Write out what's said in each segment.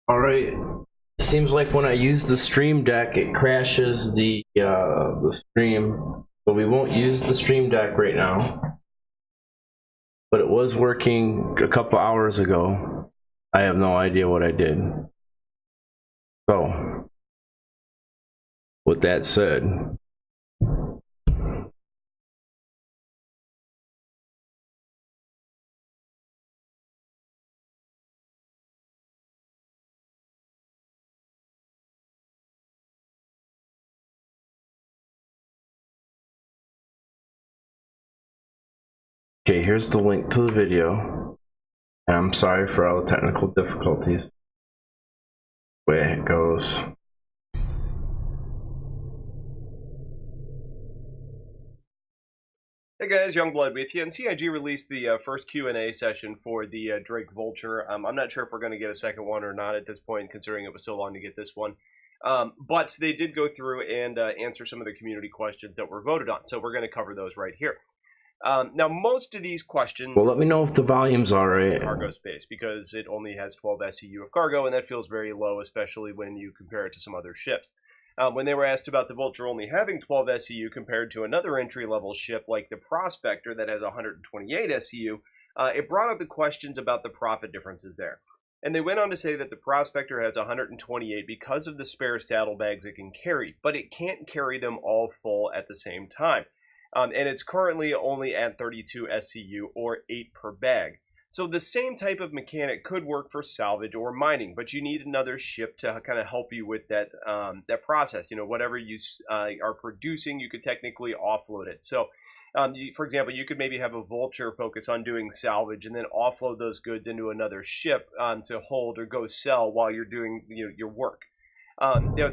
All right. Seems like when I use the Stream Deck, it crashes the stream. So we won't use the Stream Deck right now. But it was working a couple hours ago. I have no idea what I did. So, with that said, okay, here's the link to the video. And I'm sorry for all the technical difficulties. The way it goes. Hey guys, Youngblood with you, and CIG released the first Q&A session for the Drake Vulture. I'm not sure if we're going to get a second one or not at this point, considering it was so long to get this one. But they did go through and answer some of the community questions that were voted on, so we're going to cover those right here. Now, most of these questions... Well, let me know if the volume's alright. ...cargo space, because it only has 12 SCU of cargo, and that feels very low, especially when you compare it to some other ships. When they were asked about the Vulture only having 12 SCU compared to another entry-level ship like the Prospector that has 128 SCU, it brought up the questions about the profit differences there. And they went on to say that the Prospector has 128 because of the spare saddlebags it can carry, but it can't carry them all full at the same time. And it's currently only at 32 SCU, or 8 per bag. So the same type of mechanic could work for salvage or mining, but you need another ship to kind of help you with that that process. You know, whatever you are producing, you could technically offload it. So, for example, you could maybe have a Vulture focus on doing salvage and then offload those goods into another ship to hold or go sell while you're doing your work.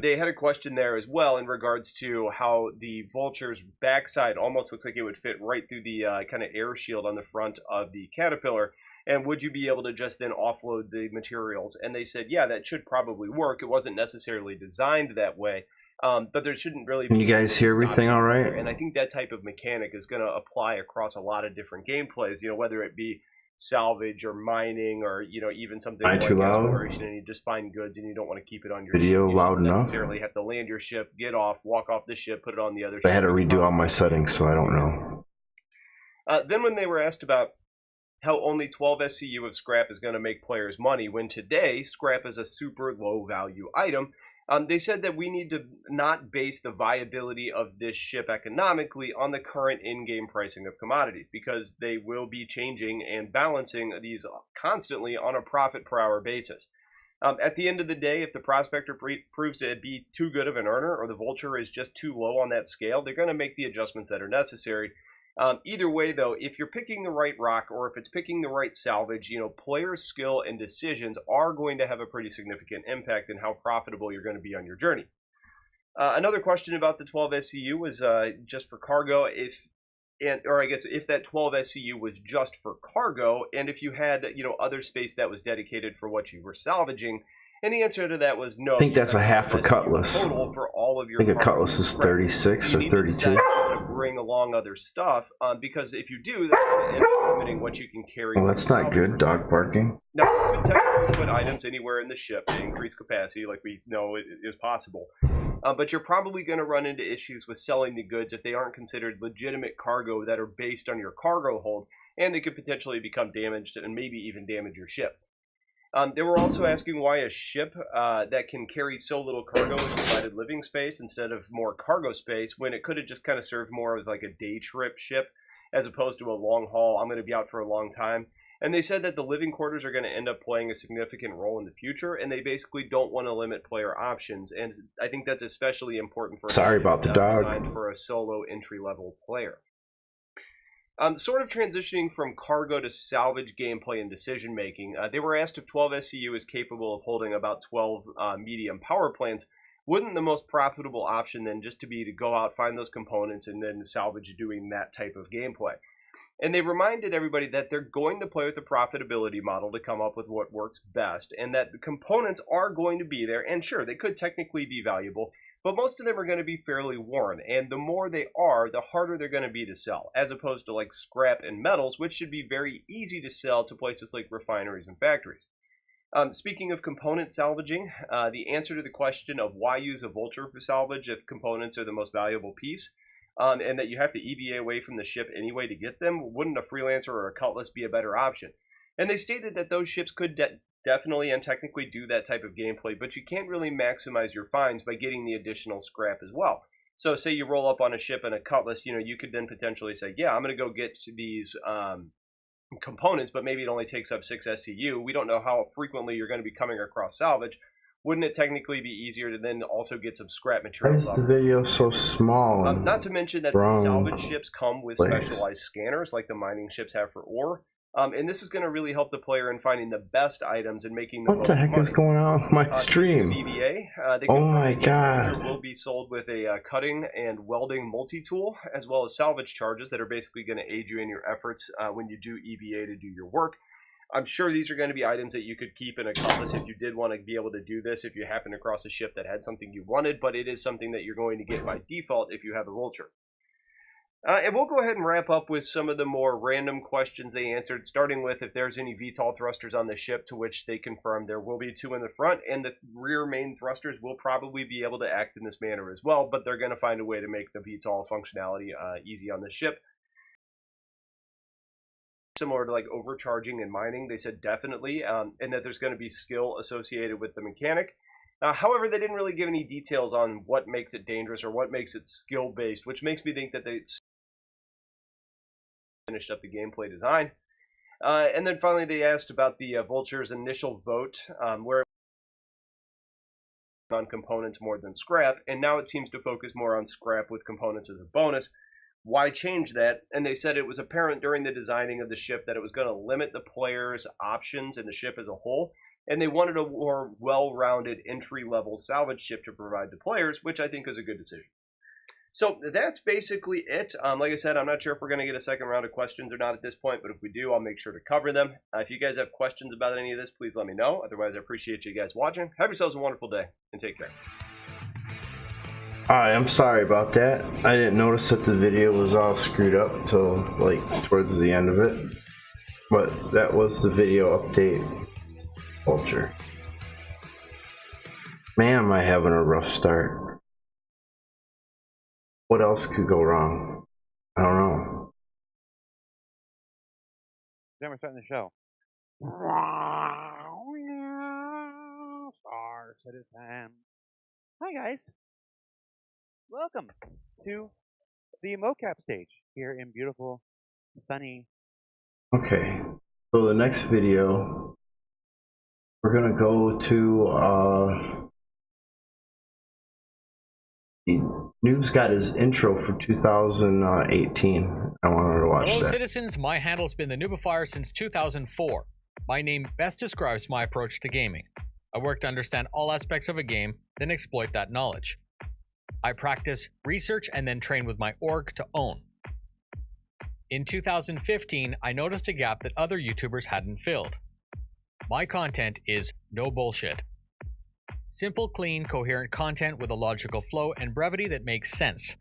They had a question there as well in regards to how the Vulture's backside almost looks like it would fit right through the kind of air shield on the front of the Caterpillar. And would you be able to just then offload the materials? And they said, yeah, that should probably work. It wasn't necessarily designed that way, but there shouldn't really be... Can you guys hear everything all right? And I think that type of mechanic is going to apply across a lot of different gameplays, whether it be salvage or mining or, even something like exploration, and you just find goods and you don't want to keep it on your video ship. loud enough. Necessarily have to land your ship, get off, walk off the ship, put it on the other ship. I had to redo all my settings, so I don't know. Then when they were asked about how only 12 SCU of scrap is going to make players money, when today scrap is a super low value item, they said that we need to not base the viability of this ship economically on the current in-game pricing of commodities, because they will be changing and balancing these constantly on a profit per hour basis. At the end of the day, if the Prospector proves to be too good of an earner, or the Vulture is just too low on that scale, they're going to make the adjustments that are necessary. Either way, though, if you're picking the right rock or if it's picking the right salvage, players' skill and decisions are going to have a pretty significant impact in how profitable you're going to be on your journey. Another question about the 12 SCU was just for cargo, if that 12 SCU was just for cargo, and if you had, other space that was dedicated for what you were salvaging. And the answer to that was no. I think that's a half for Cutlass. Total for all of your I think a Cutlass is 36 or 32. Bring along other stuff, because if you do, that's going to end up limiting what you can carry. Well, that's not good, dog barking. Now, you could technically put items anywhere in the ship to increase capacity, like we know is possible. But you're probably going to run into issues with selling the goods if they aren't considered legitimate cargo that are based on your cargo hold, and they could potentially become damaged and maybe even damage your ship. They were also asking why a ship that can carry so little cargo is provided living space instead of more cargo space, when it could have just kind of served more as like a day trip ship as opposed to a long haul, I'm going to be out for a long time. And they said that the living quarters are going to end up playing a significant role in the future, and they basically don't want to limit player options. And I think that's especially important for sorry about the dog. Designed for a solo entry-level player. Sort of transitioning from cargo to salvage gameplay and decision making, they were asked if 12 SCU is capable of holding about 12 medium power plants. Wouldn't the most profitable option then just to go out, find those components, and then salvage doing that type of gameplay? And they reminded everybody that they're going to play with the profitability model to come up with what works best, and that the components are going to be there, and sure, they could technically be valuable, but most of them are going to be fairly worn, and the more they are, the harder they're going to be to sell, as opposed to like scrap and metals, which should be very easy to sell to places like refineries and factories. Speaking of component salvaging, the answer to the question of why use a vulture for salvage if components are the most valuable piece, and that you have to EVA away from the ship anyway to get them, wouldn't a freelancer or a cutlass be a better option? And they stated that those ships could definitely and technically do that type of gameplay, but you can't really maximize your finds by getting the additional scrap as well. So say you roll up on a ship and a cutlass, you could then potentially say, yeah, I'm going to go get these components, but maybe it only takes up 6 SCU. We don't know how frequently you're going to be coming across salvage. Wouldn't it technically be easier to then also get some scrap Why materials is off the of it? video so small? Not to mention that the wrong salvage ships come with place. specialized scanners like the mining ships have for ore. And this is going to really help the player in finding the best items and making the What most the heck money. is going on with my Speaking of stream? EVA, they Oh confirmed my that each God. vulture will be sold with a cutting and welding multi-tool, as well as salvage charges that are basically going to aid you in your efforts when you do EVA to do your work. I'm sure these are going to be items that you could keep in a cutlass if you did want to be able to do this, if you happen across a ship that had something you wanted, but it is something that you're going to get by default if you have a vulture. And we'll go ahead and wrap up with some of the more random questions they answered, starting with if there's any VTOL thrusters on the ship, to which they confirmed there will be 2 in the front, and the rear main thrusters will probably be able to act in this manner as well, but they're going to find a way to make the VTOL functionality easy on the ship. Similar to like overcharging and mining, they said definitely, and that there's going to be skill associated with the mechanic. However, they didn't really give any details on what makes it dangerous or what makes it skill-based, which makes me think that they finished up the gameplay design. And then finally they asked about the Vulture's initial vote, where on components more than scrap, and now it seems to focus more on scrap with components as a bonus. Why change that? And they said it was apparent during the designing of the ship that it was going to limit the player's options in the ship as a whole, and they wanted a more well-rounded entry-level salvage ship to provide to players, which I think is a good decision. So that's basically it. Like I said, I'm not sure if we're going to get a second round of questions or not at this point, but if we do, I'll make sure to cover them. If you guys have questions about any of this, please let me know. Otherwise, I appreciate you guys watching. Have yourselves a wonderful day, and take care. Hi, I'm sorry about that. I didn't notice that the video was all screwed up till like towards the end of it. But that was the video update. Vulture. Man, am I having a rough start. What else could go wrong? I don't know. Then we're starting the show. Star Citizen. Hi guys. Welcome to the mocap stage here in beautiful, sunny. Okay, so the next video, we're gonna go to Noob's got his intro for 2018. I wanted to watch Hello, that. citizens. My handle's been the Noobifier since 2004. My name best describes my approach to gaming. I work to understand all aspects of a game, then exploit that knowledge. I practice, research, and then train with my org to own. In 2015, I noticed a gap that other YouTubers hadn't filled. My content is no bullshit. Simple, clean, coherent content with a logical flow and brevity that makes sense.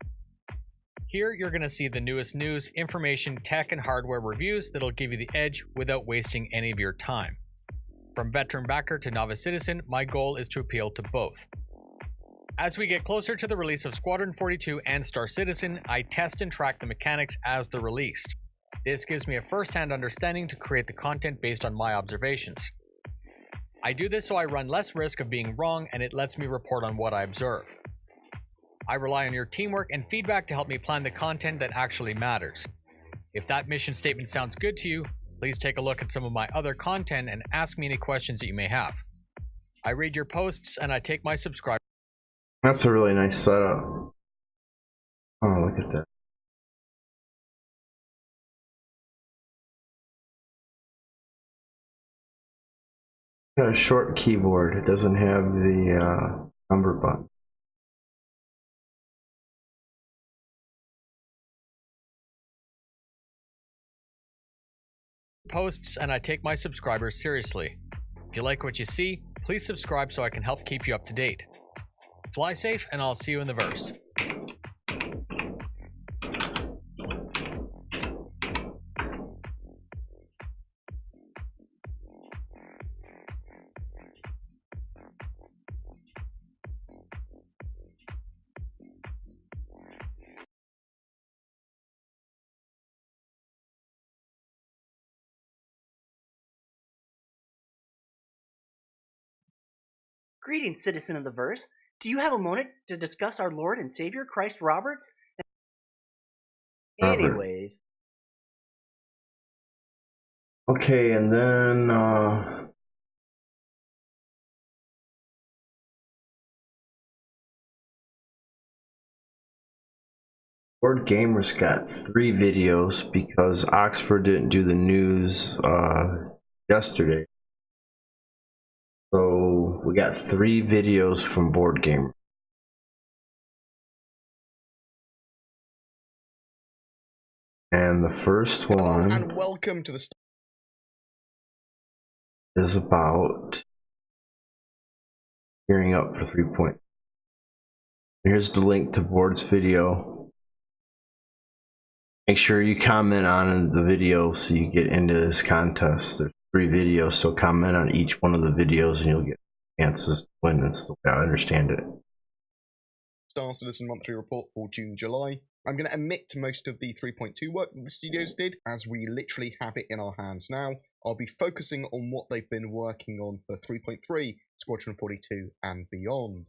Here you're going to see the newest news, information, tech, and hardware reviews that'll give you the edge without wasting any of your time. From veteran backer to novice citizen, my goal is to appeal to both. As we get closer to the release of Squadron 42 and Star Citizen, I test and track the mechanics as they're released. This gives me a first-hand understanding to create the content based on my observations. I do this so I run less risk of being wrong, and it lets me report on what I observe. I rely on your teamwork and feedback to help me plan the content that actually matters. If that mission statement sounds good to you, please take a look at some of my other content and ask me any questions that you may have. I read your posts and I take my subscribers. That's a really nice setup. Oh, look at that. Got a short keyboard. It doesn't have the number button. Posts and I take my subscribers seriously. If you like what you see, please subscribe so I can help keep you up to date. Fly safe, and I'll see you in the verse. Greetings, citizen of the verse. Do you have a moment to discuss our Lord and Savior, Christ Roberts? Roberts. Anyways. Okay, and then Board Gamers got 3 videos because Oxford didn't do the news yesterday. So we got 3 videos from Board Gamer. And the first one and welcome to the is about gearing up for 3 Here's the link to Board's video. Make sure you comment on the video so you get into this contest. There's 3 videos, so comment on each one of the videos and you'll get chances to win. That's the way I understand it. Star Citizen monthly report for June, July. I'm going to omit most of the 3.2 work that the studios did, as we literally have it in our hands now. I'll be focusing on what they've been working on for 3.3, Squadron 42 and beyond.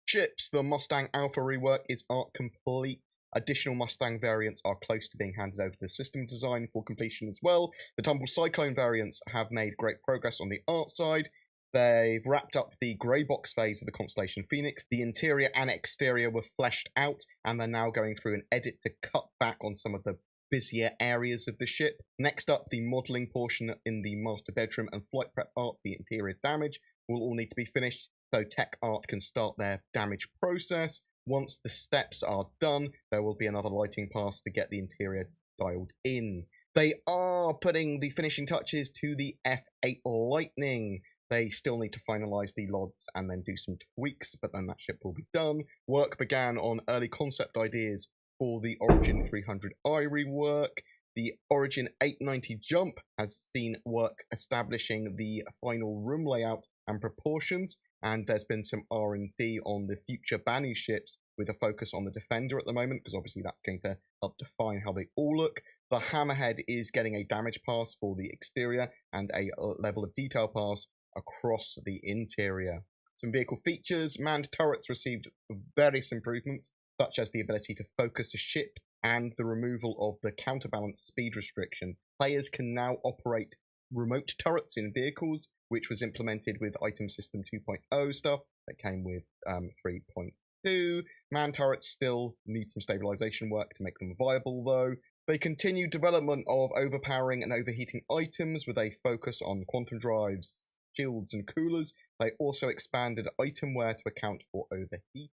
Ships, the Mustang Alpha rework is art complete. Additional Mustang variants are close to being handed over to system design for completion as well. The Tumble Cyclone variants have made great progress on the art side. They've wrapped up the grey box phase of the Constellation Phoenix. The interior and exterior were fleshed out, and they're now going through an edit to cut back on some of the busier areas of the ship. Next up, the modelling portion in the master bedroom and flight prep art, the interior damage, will all need to be finished so tech art can start their damage process. Once the steps are done, there will be another lighting pass to get the interior dialed in. They are putting the finishing touches to the F8 Lightning. They still need to finalise the LODs and then do some tweaks, but then that ship will be done. Work began on early concept ideas for the Origin 300i rework. The Origin 890 Jump has seen work establishing the final room layout and proportions, and there's been some R&D on the future Banu ships with a focus on the Defender at the moment, because obviously that's going to help define how they all look. The Hammerhead is getting a damage pass for the exterior and a level of detail pass across the interior. Some vehicle features. Manned turrets received various improvements, such as the ability to focus a ship and the removal of the counterbalance speed restriction. Players can now operate remote turrets in vehicles, which was implemented with Item System 2.0 stuff that came with 3.2. Man turrets still need some stabilization work to make them viable, though. They continue development of overpowering and overheating items with a focus on quantum drives, shields, and coolers. They also expanded itemware to account for overheat.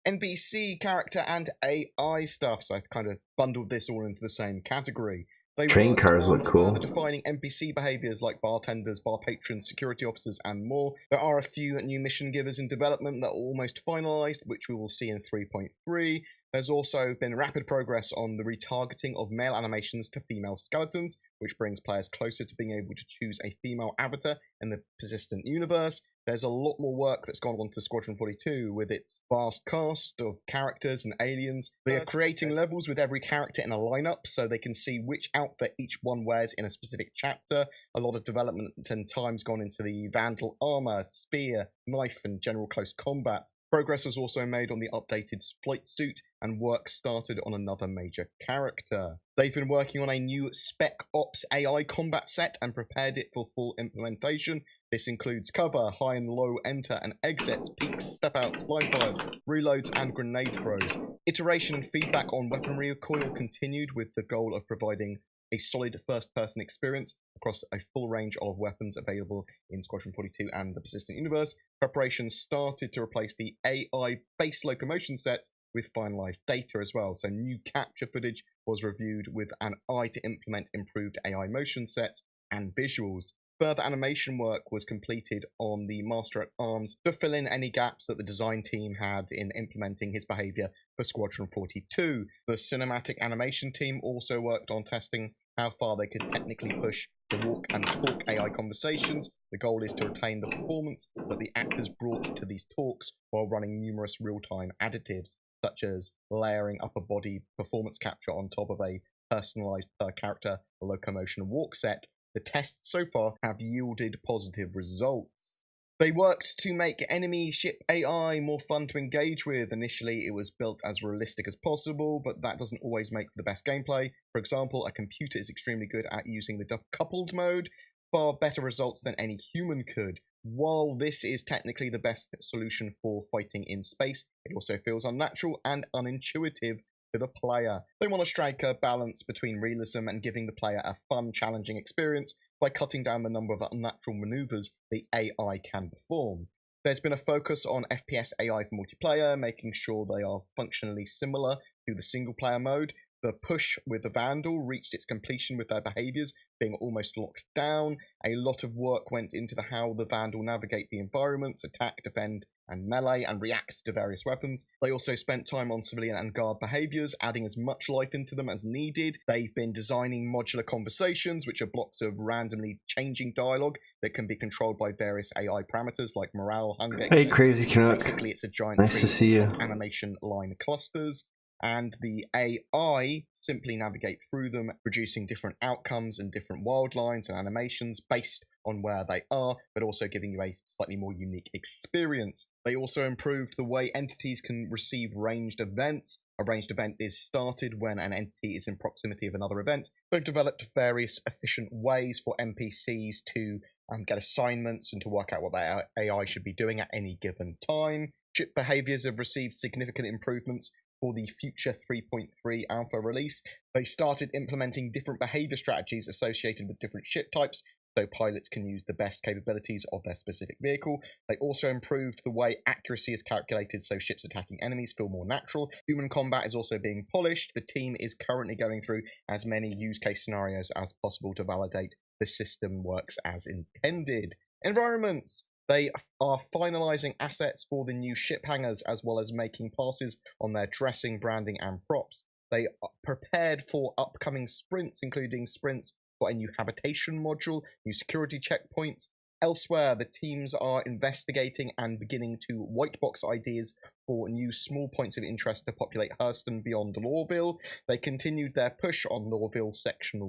NPC, character, and AI stuff, so I've kind of bundled this all into the same category. They Train worked cars on look cool. further defining NPC behaviors like bartenders, bar patrons, security officers, and more. There are a few new mission givers in development that are almost finalized, which we will see in 3.3. There's also been rapid progress on the retargeting of male animations to female skeletons, which brings players closer to being able to choose a female avatar in the persistent universe. There's a lot more work that's gone on to Squadron 42 with its vast cast of characters and aliens. They are creating levels with every character in a lineup so they can see which outfit each one wears in a specific chapter. A lot of development and time's gone into the Vandal armor, spear, knife, and general close combat. Progress was also made on the updated flight suit, and work started on another major character. They've been working on a new Spec Ops AI combat set and prepared it for full implementation. This includes cover, high and low enter and exits, peeks, step-outs, blind fires, reloads, and grenade throws. Iteration and feedback on weaponry recoil continued with the goal of providing a solid first-person experience across a full range of weapons available in Squadron 42 and the Persistent Universe. Preparations started to replace the AI base locomotion set with finalized data as well. So new capture footage was reviewed with an eye to implement improved AI motion sets and visuals. Further animation work was completed on the Master at Arms to fill in any gaps that the design team had in implementing his behavior for Squadron 42. The cinematic animation team also worked on testing how far they could technically push the walk and talk AI conversations. The goal is to retain the performance that the actors brought to these talks while running numerous real-time additives. such as layering upper body performance capture on top of a personalized per character locomotion walk set, the tests so far have yielded positive results. They worked to make enemy ship AI more fun to engage with. Initially, it was built as realistic as possible, but that doesn't always make for the best gameplay. For example, a computer is extremely good at using the coupled mode, far better results than any human could. While this is technically the best solution for fighting in space, it also feels unnatural and unintuitive to the player. They want to strike a balance between realism and giving the player a fun, challenging experience by cutting down the number of unnatural maneuvers the AI can perform. There's been a focus on FPS AI for multiplayer, making sure they are functionally similar to the single-player mode. The push with the Vandal reached its completion with their behaviours being almost locked down. A lot of work went into how the Vandal navigate the environments, attack, defend, and melee, and react to various weapons. They also spent time on civilian and guard behaviours, adding as much life into them as needed. They've been designing modular conversations, which are blocks of randomly changing dialogue that can be controlled by various AI parameters like morale, hunger, Hey, Crazy Canuck. Basically, it's a giant Nice to tree see you. of animation line clusters, and the AI simply navigate through them, producing different outcomes and different wild lines and animations based on where they are, but also giving you a slightly more unique experience. They also improved the way entities can receive ranged events. A ranged event is started when an entity is in proximity of another event. They've developed various efficient ways for NPCs to get assignments and to work out what their AI should be doing at any given time. Ship behaviors have received significant improvements for the future 3.3 alpha release. They started implementing different behavior strategies associated with different ship types, so pilots can use the best capabilities of their specific vehicle. They also improved the way accuracy is calculated so ships attacking enemies feel more natural. Human combat is also being polished. The team is currently going through as many use case scenarios as possible to validate the system works as intended. Environments. They are finalising assets for the new ship hangars, as well as making passes on their dressing, branding, and props. They are prepared for upcoming sprints, including sprints for a new habitation module, new security checkpoints. Elsewhere, the teams are investigating and beginning to whitebox ideas for new small points of interest to populate Hurston beyond Lorville. They continued their push on Lorville Section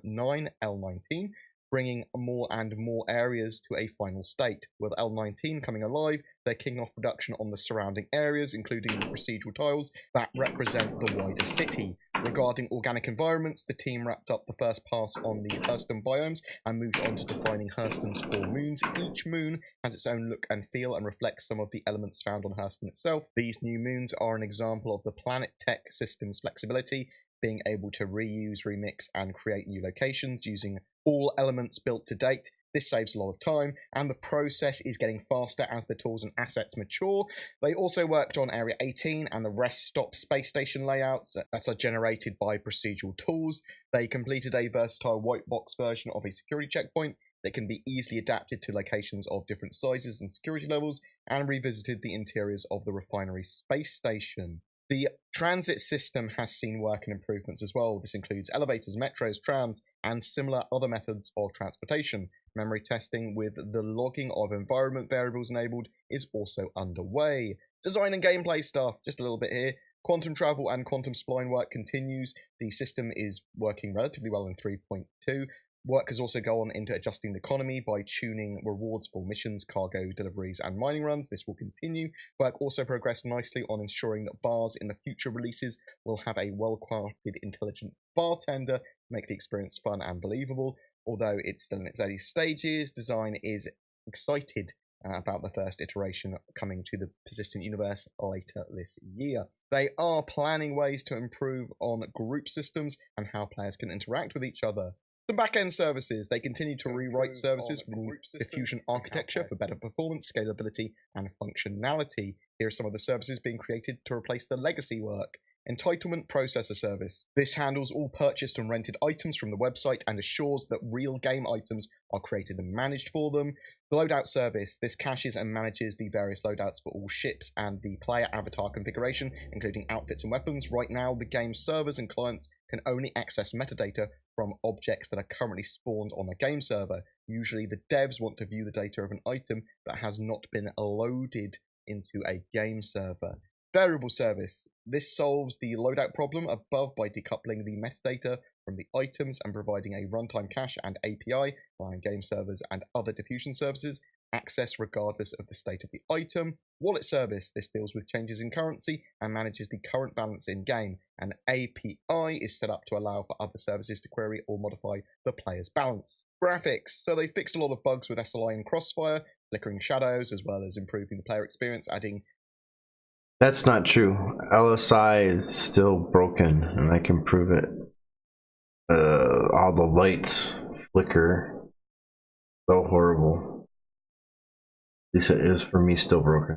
19, L19, bringing more and more areas to a final state. With L19 coming alive, they're kicking off production on the surrounding areas, including the procedural tiles that represent the wider city. Regarding organic environments, the team wrapped up the first pass on the Hurston biomes and moved on to defining Hurston's 4 moons. Each moon has its own look and feel and reflects some of the elements found on Hurston itself. These new moons are an example of the Planet Tech system's flexibility, being able to reuse, remix, and create new locations using all elements built to date. This saves a lot of time, and the process is getting faster as the tools and assets mature. They also worked on Area 18 and the rest stop space station layouts that are generated by procedural tools. They completed a versatile white box version of a security checkpoint that can be easily adapted to locations of different sizes and security levels, and revisited the interiors of the refinery space station. The transit system has seen work and improvements as well. This includes elevators, metros, trams, and similar other methods of transportation. Memory testing with the logging of environment variables enabled is also underway. Design and gameplay stuff, just a little bit here. Quantum travel and quantum spline work continues. The system is working relatively well in 3.2. Work has also gone into adjusting the economy by tuning rewards for missions, cargo deliveries, and mining runs. This will continue. Work also progressed nicely on ensuring that bars in the future releases will have a well-crafted, intelligent bartender to make the experience fun and believable. Although it's still in its early stages, design is excited about the first iteration coming to the Persistent Universe later this year. They are planning ways to improve on group systems and how players can interact with each other. The back-end services, they continue to rewrite services for the diffusion architecture for better performance, scalability, and functionality. Here are some of the services being created to replace the legacy work. Entitlement Processor Service. This handles all purchased and rented items from the website and assures that real game items are created and managed for them. The Loadout Service. This caches and manages the various loadouts for all ships and the player avatar configuration, including outfits and weapons. Right now, the game's servers and clients can only access metadata from objects that are currently spawned on the game server. Usually, the devs want to view the data of an item that has not been loaded into a game server. Variable service. This solves the loadout problem above by decoupling the metadata from the items and providing a runtime cache and API, allowing game servers and other diffusion services access regardless of the state of the item. Wallet service. This deals with changes in currency and manages the current balance in game. An API is set up to allow for other services to query or modify the player's balance. Graphics. So they fixed a lot of bugs with SLI and Crossfire, flickering shadows, as well as improving the player experience, adding... That's not true. LSI is still broken, and I can prove it. All the lights flicker. So horrible. At least it is for me, still broken.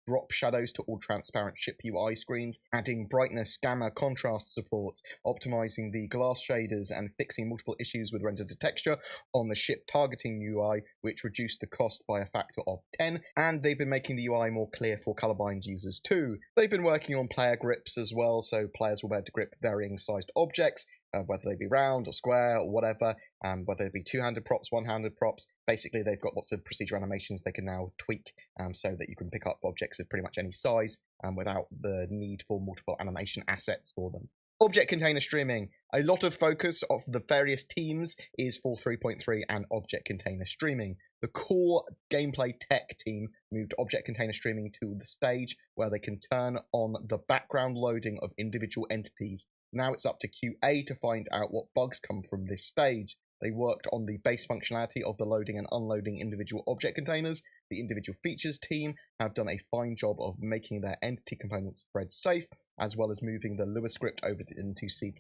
Drop shadows to all transparent ship UI screens, adding brightness, gamma, contrast support, optimizing the glass shaders, and fixing multiple issues with render to texture on the ship targeting UI, which reduced the cost by a factor of 10, and they've been making the UI more clear for colorblind users too. They've been working on player grips as well, so players will be able to grip varying sized objects, whether they be round or square or whatever, whether they be two-handed props, one-handed props. Basically, they've got lots of procedural animations they can now tweak so that you can pick up objects of pretty much any size without the need for multiple animation assets for them. Object container streaming. A lot of focus of the various teams is for 3.3 and object container streaming. The core gameplay tech team moved object container streaming to the stage where they can turn on the background loading of individual entities. Now it's up to QA to find out what bugs come from this stage. They worked on the base functionality of the loading and unloading individual object containers. The individual features team have done a fine job of making their entity components thread safe, as well as moving the Lua script over into C++,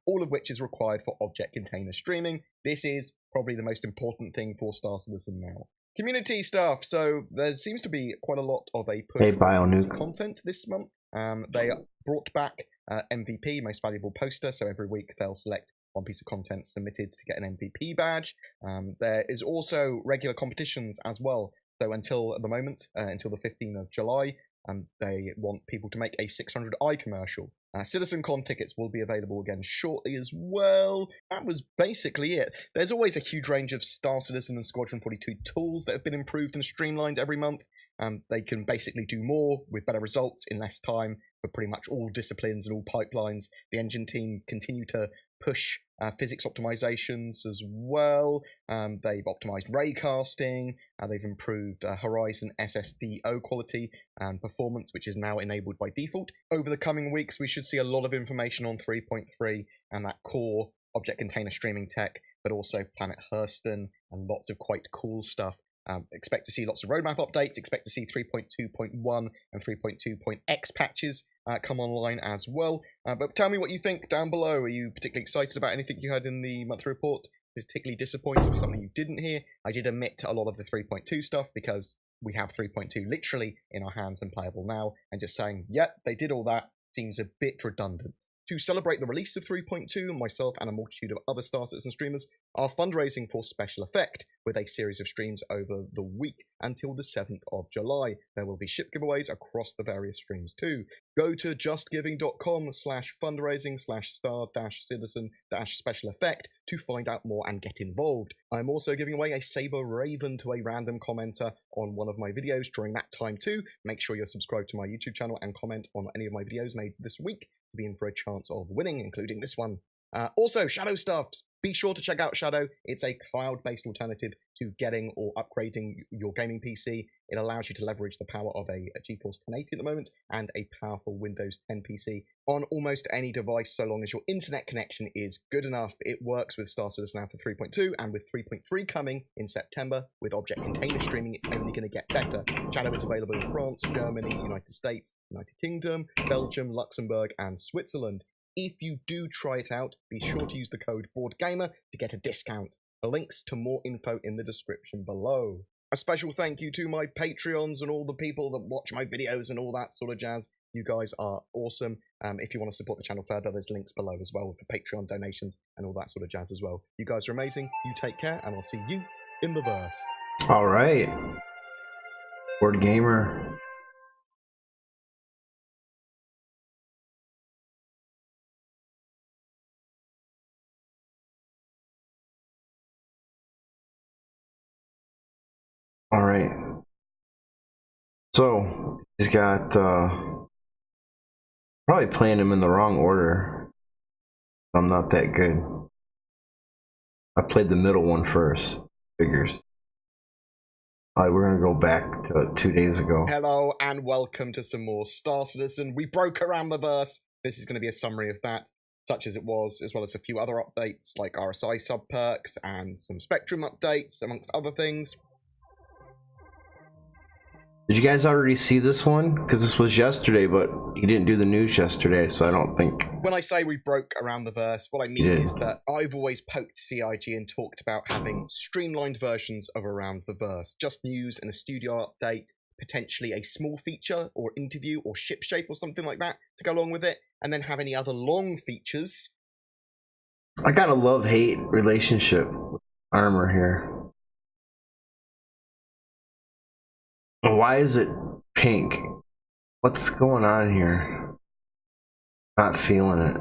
all of which is required for object container streaming. This is probably the most important thing for Star Citizen now. Community stuff. So there seems to be quite a lot of a push for community content this month. They brought back MVP, Most Valuable Poster, so every week they'll select one piece of content submitted to get an MVP badge. There is also regular competitions as well. So until the moment, until the 15th of July, they want people to make a 600i commercial. CitizenCon tickets will be available again shortly as well. That was basically it. There's always a huge range of Star Citizen and Squadron 42 tools that have been improved and streamlined every month. They can basically do more with better results in less time for pretty much all disciplines and all pipelines. The engine team continue to push physics optimizations as well. They've optimized raycasting. They've improved Horizon SSDO quality and performance, which is now enabled by default. Over the coming weeks, we should see a lot of information on 3.3 and that core object container streaming tech, but also Planet Hurston and lots of quite cool stuff. Expect to see lots of roadmap updates, expect to see 3.2.1 and 3.2.x patches come online as well. But tell me what you think down below. Are you particularly excited about anything you heard in the monthly report? Particularly disappointed with something you didn't hear? I did omit a lot of the 3.2 stuff because we have 3.2 literally in our hands and playable now, and just saying, yep, they did all that seems a bit redundant. To celebrate the release of 3.2, myself and a multitude of other Star Citizen streamers are fundraising for Special Effect with a series of streams over the week until the 7th of July. There will be ship giveaways across the various streams too. Go to justgiving.com/fundraising/star-citizen-special effect to find out more and get involved. I'm also giving away a Saber Raven to a random commenter on one of my videos during that time too. Make sure you're subscribed to my YouTube channel and comment on any of my videos made this week to be in for a chance of winning, including this one. Also, Shadow stuffs. Be sure to check out Shadow. It's a cloud-based alternative to getting or upgrading your gaming PC. It allows you to leverage the power of a GeForce 1080 at the moment and a powerful Windows 10 PC on almost any device so long as your internet connection is good enough. It works with Star Citizen Alpha 3.2 and with 3.3 coming in September with object container streaming, it's only going to get better. Shadow is available in France, Germany, United States, United Kingdom, Belgium, Luxembourg, and Switzerland. If you do try it out, be sure to use the code BOARDGAMER to get a discount. Links to more info in the description below. A special thank you to my Patreons and all the people that watch my videos and all that sort of jazz. You guys are awesome. If you want to support the channel further, there's links below as well for Patreon donations and all that sort of jazz as well. You guys are amazing. You take care, and I'll see you in the verse. All right. Board Gamer. All right. So He's got probably playing him in the wrong order. I'm not that good. I played the middle one first. Figures. Alright, we're gonna go back to 2 days ago. Hello and welcome to some more Star Citizen. We broke around the verse. This is going to be a summary of that, such as it was, as well as a few other updates like RSI sub perks and some Spectrum updates, amongst other things. Did you guys already see this one? Because this was yesterday, but you didn't do the news yesterday, so I don't think... When I say we broke around the verse, what I mean is that I've always poked CIG and talked about having streamlined versions of Around the Verse. Just news and a studio update, potentially a small feature or interview or ship shape or something like that to go along with it, and then have any other long features. I got a love-hate relationship with armor here. Why is it pink? What's going on here? Not feeling it.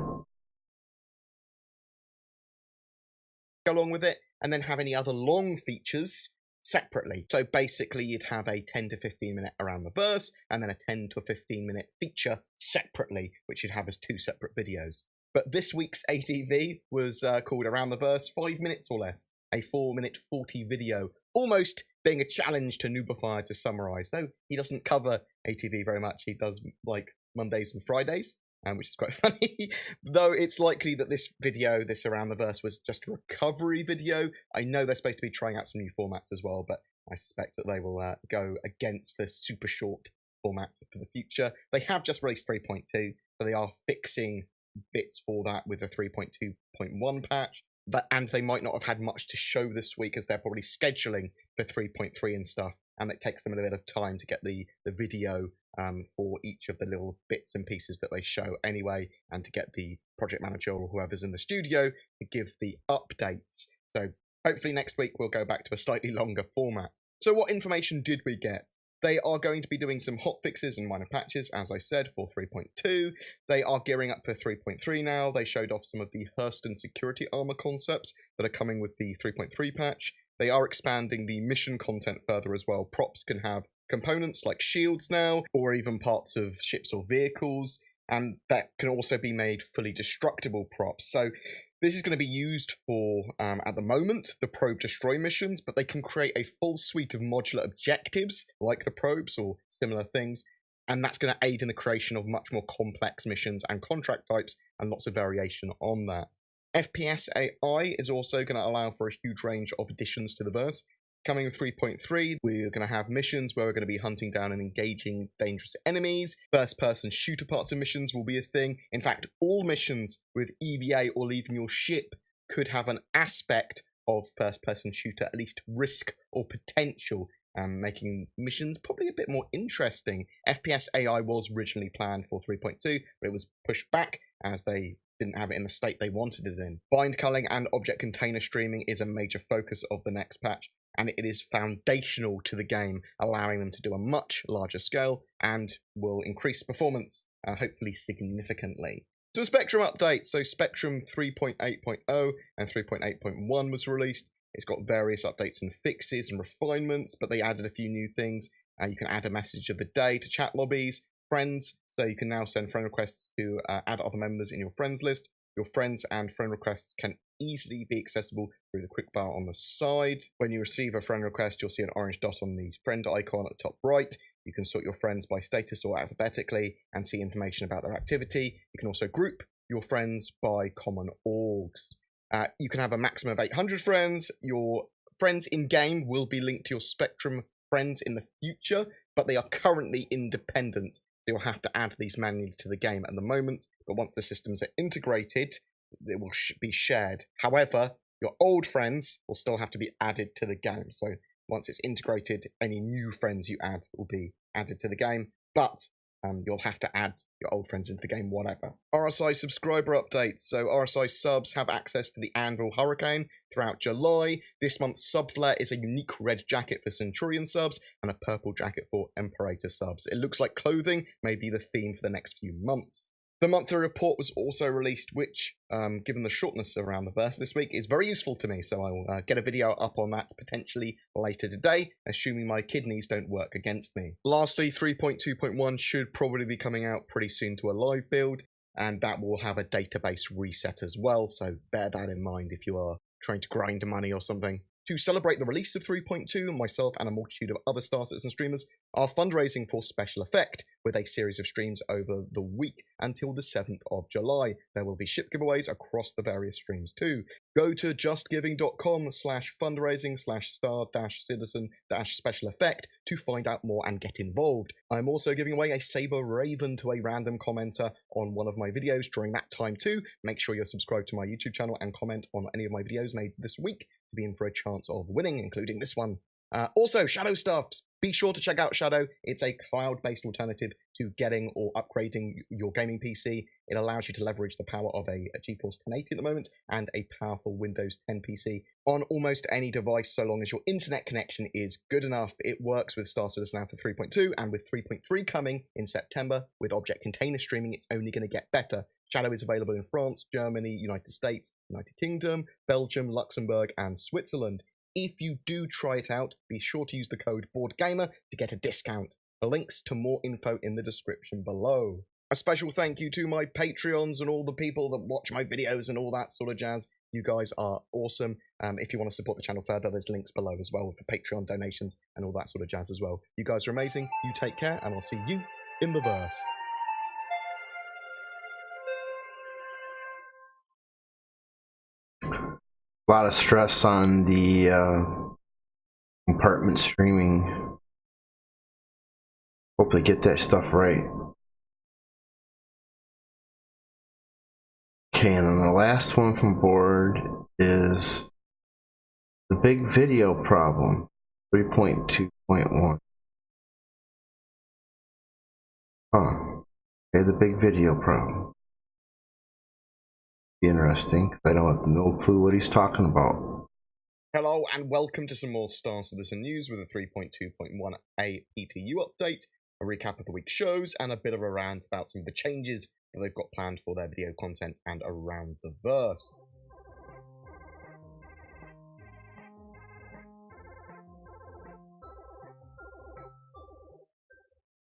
Go along with it, and then have any other long features separately. So basically you'd have a 10 to 15 minute Around the Verse, and then a 10 to 15 minute feature separately, which you'd have as 2 separate videos. But this week's ATV was called Around the Verse 5 minutes or less. A 4-minute 40 video, almost being a challenge to Noobify to summarize. Though he doesn't cover ATV very much, he does like Mondays and Fridays, which is quite funny. Though it's likely that this video, this Around the Verse, was just a recovery video. I know they're supposed to be trying out some new formats as well, but I suspect that they will go against the super short format for the future. They have just released 3.2, so they are fixing bits for that with the 3.2.1 patch. And they might not have had much to show this week as they're probably scheduling for 3.3 and stuff, and it takes them a little bit of time to get the video for each of the little bits and pieces that they show anyway, and to get the project manager or whoever's in the studio to give the updates. So hopefully next week we'll go back to a slightly longer format. So what information did we get? They are going to be doing some hotfixes and minor patches, as I said, for 3.2. They are gearing up for 3.3 now. They showed off some of the Hurston security armor concepts that are coming with the 3.3 patch. They are expanding the mission content further as well. Props can have components like shields now, or even parts of ships or vehicles, and that can also be made fully destructible props. So this is going to be used for, at the moment, the probe destroy missions, but they can create a full suite of modular objectives, like the probes or similar things, and that's going to aid in the creation of much more complex missions and contract types, and lots of variation on that. FPS AI is also going to allow for a huge range of additions to the verse. Coming with 3.3, we're going to have missions where we're going to be hunting down and engaging dangerous enemies. First-person shooter parts of missions will be a thing. In fact, all missions with EVA or leaving your ship could have an aspect of first-person shooter, at least risk or potential, making missions probably a bit more interesting. FPS AI was originally planned for 3.2, but it was pushed back as they didn't have it in the state they wanted it in. Bind culling and object container streaming is a major focus of the next patch, and it is foundational to the game, allowing them to do a much larger scale and will increase performance, hopefully significantly. So Spectrum updates. So Spectrum 3.8.0 and 3.8.1 was released. It's got various updates and fixes and refinements, but they added a few new things. You can add a message of the day to chat lobbies, friends, so you can now send friend requests to add other members in your friends list. Your friends and friend requests can easily be accessible through the quick bar on the side. When you receive a friend request, you'll see an orange dot on the friend icon at the top right. You can sort your friends by status or alphabetically and see information about their activity. You can also group your friends by common orgs. You can have a maximum of 800 friends. Your friends in-game will be linked to your Spectrum friends in the future, but they are currently independent. So you'll have to add these manually to the game at the moment, but once the systems are integrated, they will be shared. However, your old friends will still have to be added to the game. So once it's integrated, any new friends you add will be added to the game, but you'll have to add your old friends into the game, whatever. RSI subscriber updates. So RSI subs have access to the Anvil Hurricane throughout July. This month's sub flare is a unique red jacket for Centurion subs and a purple jacket for Imperator subs. It looks like clothing may be the theme for the next few months. The monthly report was also released, which, given the shortness around the verse this week, is very useful to me. So I will get a video up on that potentially later today, assuming my kidneys don't work against me. Lastly, 3.2.1 should probably be coming out pretty soon to a live build, and that will have a database reset as well. So bear that in mind if you are trying to grind money or something. To celebrate the release of 3.2, myself and a multitude of other Star Citizen streamers are fundraising for Special Effect with a series of streams over the week until the 7th of July. There will be ship giveaways across the various streams too. Go to justgiving.com/fundraising/star-citizen-special effect to find out more and get involved. I'm also giving away a Saber Raven to a random commenter on one of my videos during that time too. Make sure you're subscribed to my YouTube channel and comment on any of my videos made this week to be in for a chance of winning, including this one. Also, Shadow Stuffs. Be sure to check out Shadow. It's a cloud-based alternative to getting or upgrading your gaming PC. It allows you to leverage the power of a GeForce 1080 at the moment and a powerful Windows 10 PC on almost any device, so long as your internet connection is good enough. It works with Star Citizen Alpha 3.2, and with 3.3 coming in September, with object container streaming, it's only going to get better. Shadow is available in France, Germany, United States, United Kingdom, Belgium, Luxembourg, and Switzerland. If you do try it out, be sure to use the code BOARDGAMER to get a discount. Links to more info in the description below. A special thank you to my Patreons and all the people that watch my videos and all that sort of jazz. You guys are awesome. If you want to support the channel further, there's links below as well for Patreon donations and all that sort of jazz as well. You guys are amazing. You take care, and I'll see you in the verse. A lot of stress on the compartment streaming. Hopefully get that stuff right. Okay, and then the last one from board is the big video problem, 3.2.1. Huh. Okay, the big video problem. Be interesting, because I don't have no clue what he's talking about. Hello and welcome to some more Star Citizen news with a 3.2.1a PTU update, a recap of the week's shows, and a bit of a rant about some of the changes that they've got planned for their video content and around the verse.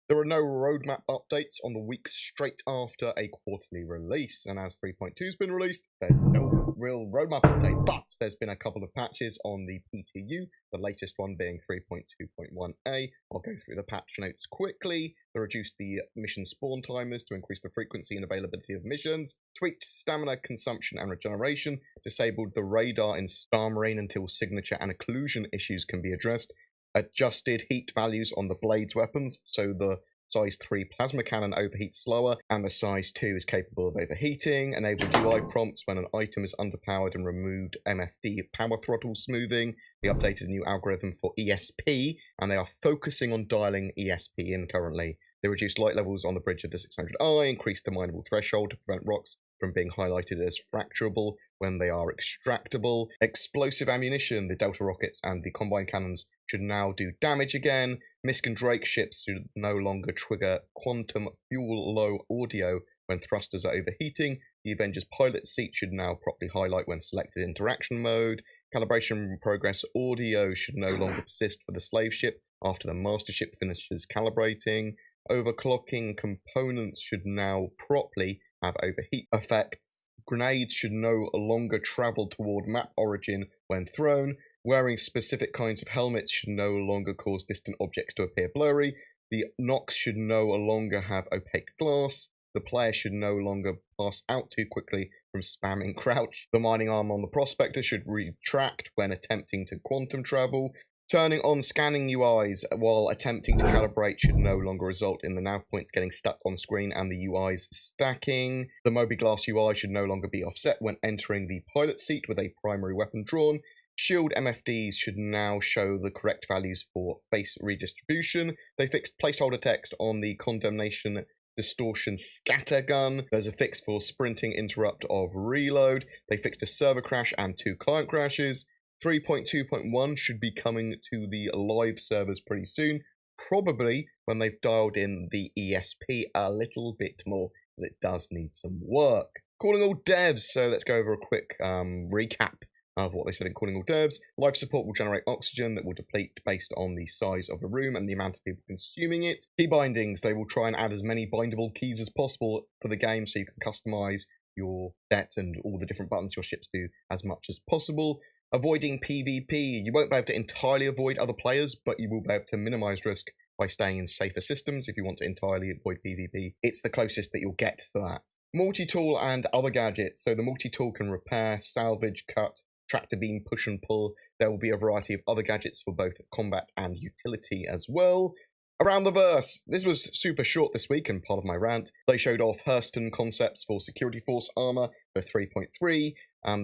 There are no roadmap updates on the week straight after a quarterly release, and as 3.2's been released, there's no real roadmap update, but there's been a couple of patches on the PTU, the latest one being 3.2.1a. I'll go through the patch notes quickly. They reduced the mission spawn timers to increase the frequency and availability of missions, tweaked stamina consumption and regeneration, disabled the radar in Star Marine until signature and occlusion issues can be addressed, adjusted heat values on the Blades weapons, so the size 3 plasma cannon overheats slower, and the size 2 is capable of overheating, enabled UI prompts when an item is underpowered, and removed MFD power throttle smoothing. They updated a new algorithm for ESP, and they are focusing on dialing ESP in currently. They reduced light levels on the bridge of the 600i, increased the mineable threshold to prevent rocks from being highlighted as fracturable when they are extractable. Explosive ammunition, the Delta rockets and the Combine cannons should now do damage again. Misk and Drake ships should no longer trigger quantum fuel low audio when thrusters are overheating. The Avengers pilot seat should now properly highlight when selected interaction mode. Calibration progress audio should no longer persist for the slave ship after the master ship finishes calibrating. Overclocking components should now properly have overheat effects. Grenades should no longer travel toward map origin when thrown. Wearing specific kinds of helmets should no longer cause distant objects to appear blurry. The Nox should no longer have opaque glass. The player should no longer pass out too quickly from spamming crouch. The mining arm on the Prospector should retract when attempting to quantum travel. Turning on scanning UIs while attempting to calibrate should no longer result in the nav points getting stuck on screen and the UIs stacking. The Mobi-Glass UI should no longer be offset when entering the pilot seat with a primary weapon drawn. Shield MFDs should now show the correct values for face redistribution. They fixed placeholder text on the Condemnation Distortion Scatter Gun. There's a fix for sprinting interrupt of reload. They fixed a server crash and 2 client crashes. 3.2.1 should be coming to the live servers pretty soon, probably when they've dialed in the ESP a little bit more. because it does need some work. Calling all devs, so let's go over a quick recap of what they said in Calling All Devs. Life support will generate oxygen that will deplete based on the size of the room and the amount of people consuming it. Key bindings, they will try and add as many bindable keys as possible for the game so you can customize your debt and all the different buttons your ships do as much as possible. Avoiding PvP, you won't be able to entirely avoid other players, but you will be able to minimize risk by staying in safer systems. If you want to entirely avoid PvP, it's the closest that you'll get to that. Multi-tool and other gadgets, so the multi-tool can repair, salvage, cut, tractor beam, push and pull. There will be a variety of other gadgets for both combat and utility as well. Around the verse, this was super short this week and part of my rant. They showed off Hurston concepts for Security Force armor for 3.3.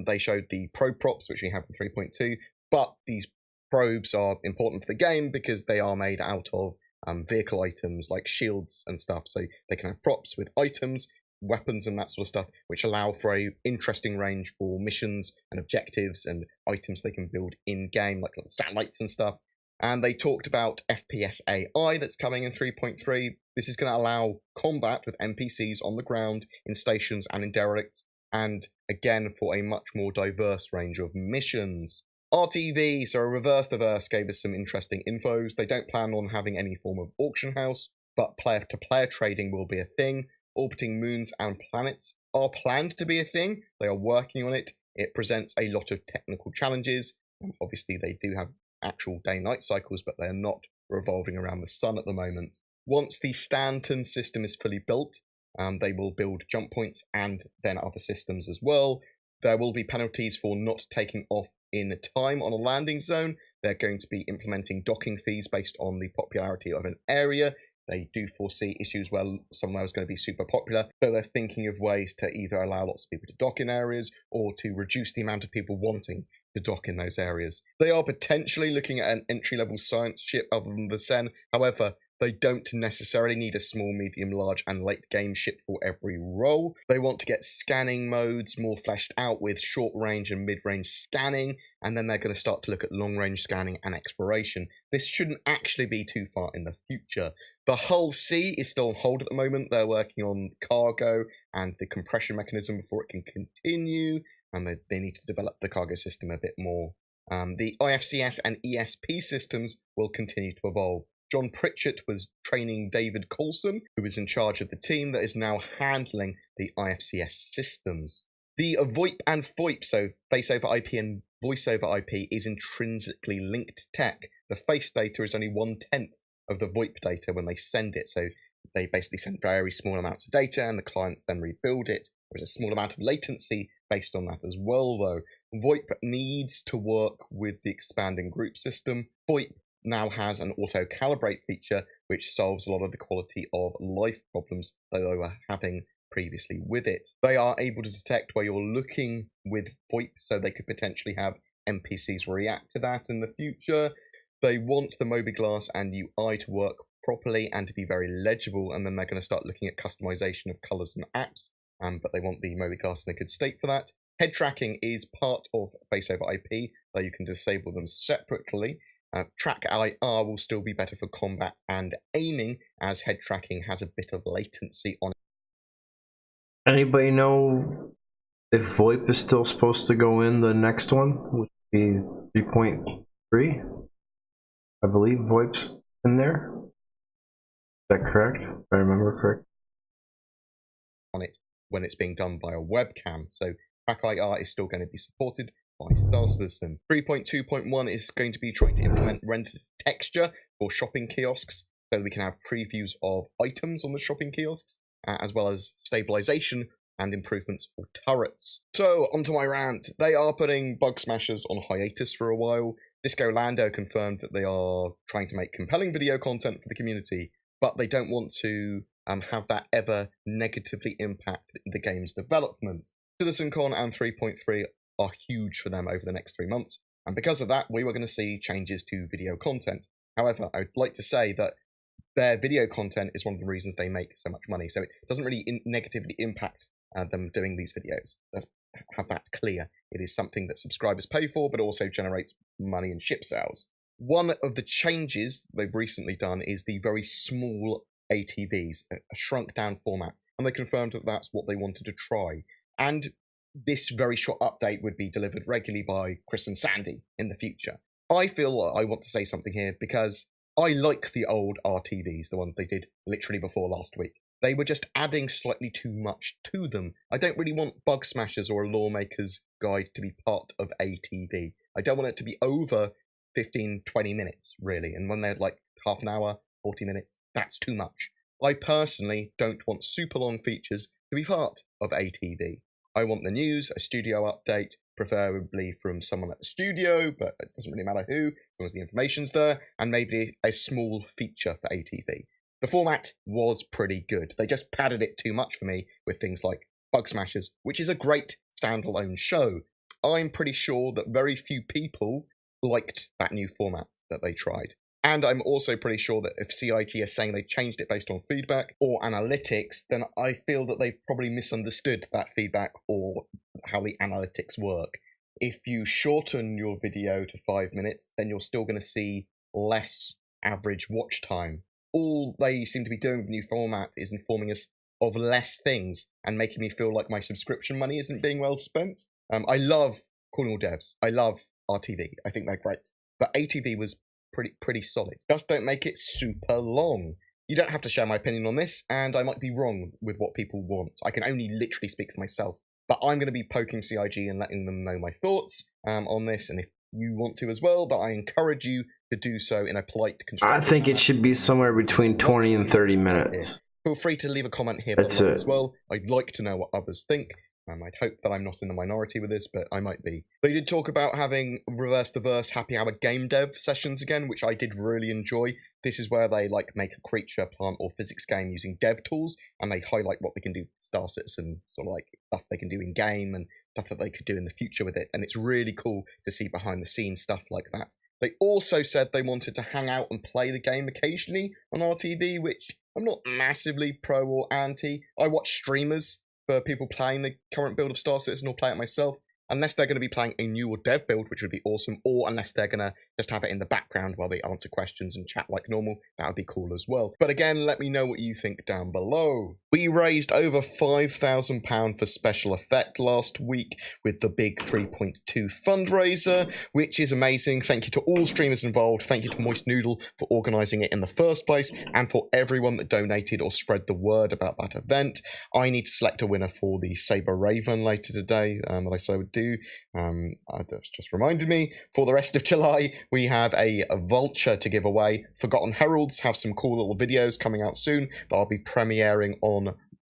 They showed the probe props, which we have in 3.2, but these probes are important for the game because they are made out of vehicle items like shields and stuff, so they can have props with items, weapons and that sort of stuff, which allow for a interesting range for missions and objectives and items they can build in-game, like satellites and stuff. And they talked about FPS AI that's coming in 3.3. This is going to allow combat with NPCs on the ground, in stations and in derelicts, and again for a much more diverse range of missions. RTV, so Reverse the Verse, gave us some interesting infos. They don't plan on having any form of auction house, but player-to-player trading will be a thing. Orbiting moons and planets are planned to be a thing. They are working on it. It presents a lot of technical challenges. Obviously, they do have actual day-night cycles, but they're not revolving around the sun at the moment. Once the Stanton system is fully built, they will build jump points and then other systems as well. There will be penalties for not taking off in time on a landing zone. They're going to be implementing docking fees based on the popularity of an area. They do foresee issues where somewhere is going to be super popular, so they're thinking of ways to either allow lots of people to dock in areas or to reduce the amount of people wanting to dock in those areas. They are potentially looking at an entry-level science ship other than the Sen. However, they don't necessarily need a small, medium, large, and late game ship for every role. They want to get scanning modes more fleshed out with short range and mid-range scanning, and then they're going to start to look at long-range scanning and exploration. This shouldn't actually be too far in the future. The Hull C is still on hold at the moment. They're working on cargo and the compression mechanism before it can continue, and they need to develop the cargo system a bit more. The IFCS and ESP systems will continue to evolve. John Pritchett was training David Coulson, who is in charge of the team that is now handling the IFCS systems. The VoIP and FOIP, so face over IP and voice over IP, is intrinsically linked tech. The face data is only 1/10 of the VoIP data when they send it, so they basically send very small amounts of data and the clients then rebuild it. There's a small amount of latency based on that as well, though. VoIP needs to work with the expanding group system. VoIP now has an auto-calibrate feature which solves a lot of the quality of life problems that they were having previously with it. They are able to detect where you're looking with VoIP, so they could potentially have NPCs react to that in the future. They want the mobiGlas and UI to work properly and to be very legible, and then they're going to start looking at customization of colors and apps, but they want the mobiGlas in a good state for that. Head tracking is part of face over IP, though you can disable them separately. Track IR will still be better for combat and aiming, as head tracking has a bit of latency on it. Anybody know if VoIP is still supposed to go in the next one, which would be 3.3? I believe VoIP's in there. Is that correct? If I remember correct. On it when it's being done by a webcam, so Track IR is still going to be supported by Star Citizen. 3.2.1 is going to be trying to implement rendered texture for shopping kiosks, so we can have previews of items on the shopping kiosks, as well as stabilization and improvements for turrets. So, onto my rant. They are putting Bug Smashers on hiatus for a while. Disco Lando confirmed that they are trying to make compelling video content for the community, but they don't want to have that ever negatively impact the game's development. CitizenCon and 3.3 are huge for them over the next 3 months, and because of that, we were going to see changes to video content. However, I would like to say that their video content is one of the reasons they make so much money, so it doesn't really negatively impact them doing these videos. Let's have that clear. It is something that subscribers pay for, but also generates money in ship sales. One of the changes they've recently done is the very small ATVs, a shrunk down format, and they confirmed that that's what they wanted to try. And this very short update would be delivered regularly by Chris and Sandy in the future. I feel I want to say something here because I like the old RTVs, the ones they did literally before last week. They were just adding slightly too much to them. I don't really want Bug Smashers or a Lawmaker's Guide to be part of ATV. I don't want it to be over 15, 20 minutes, really. And when they're like half an hour, 40 minutes, that's too much. I personally don't want super long features to be part of ATV. I want the news, a studio update, preferably from someone at the studio, but it doesn't really matter who, as long as the information's there, and maybe a small feature for ATV. The format was pretty good. They just padded it too much for me with things like Bug Smashers, which is a great standalone show. I'm pretty sure that very few people liked that new format that they tried. And I'm also pretty sure that if CIG are saying they changed it based on feedback or analytics, then I feel that they've probably misunderstood that feedback or how the analytics work. If you shorten your video to 5 minutes, then you're still going to see less average watch time. All they seem to be doing with the new format is informing us of less things and making me feel like my subscription money isn't being well spent. I love Calling All Devs. I love RTV. I think they're great. But ATV was pretty solid. Just don't make it super long. You don't have to share my opinion on this, and I might be wrong with what people want. I can only literally speak for myself. But I'm going to be poking CIG and letting them know my thoughts on this, and if you want to as well, that I encourage you to do so in a polite, constructive I think manner. it should be somewhere between 20 and 30 minutes. Feel free to leave a comment here That's below it. as well. I'd like to know what others think. I'd hope that I'm not in the minority with this, but I might be. They did talk about having Reverse the Verse Happy Hour game dev sessions again, which I did really enjoy. This is where they like make a creature, plant, or physics game using dev tools, and they highlight what they can do with Star Citizen, sort of like stuff they can do in game and stuff that they could do in the future with it. And it's really cool to see behind the scenes stuff like that. They also said they wanted to hang out and play the game occasionally on RTV, which I'm not massively pro or anti. I watch streamers for people playing the current build of Star Citizen or play it myself, unless they're going to be playing a new or dev build, which would be awesome, or unless they're going to just have it in the background while they answer questions and chat like normal, that would be cool as well. But again, let me know what you think down below. We raised over £5,000 for special effect last week with the big 3.2 fundraiser, which is amazing. Thank you to all streamers involved. Thank you to Moist Noodle for organising it in the first place, and for everyone that donated or spread the word about that event. I need to select a winner for the Saber Raven later today, that I said I would do. That's just reminded me. For the rest of July, we have a Vulture to give away. Forgotten Heralds have some cool little videos coming out soon that I'll be premiering on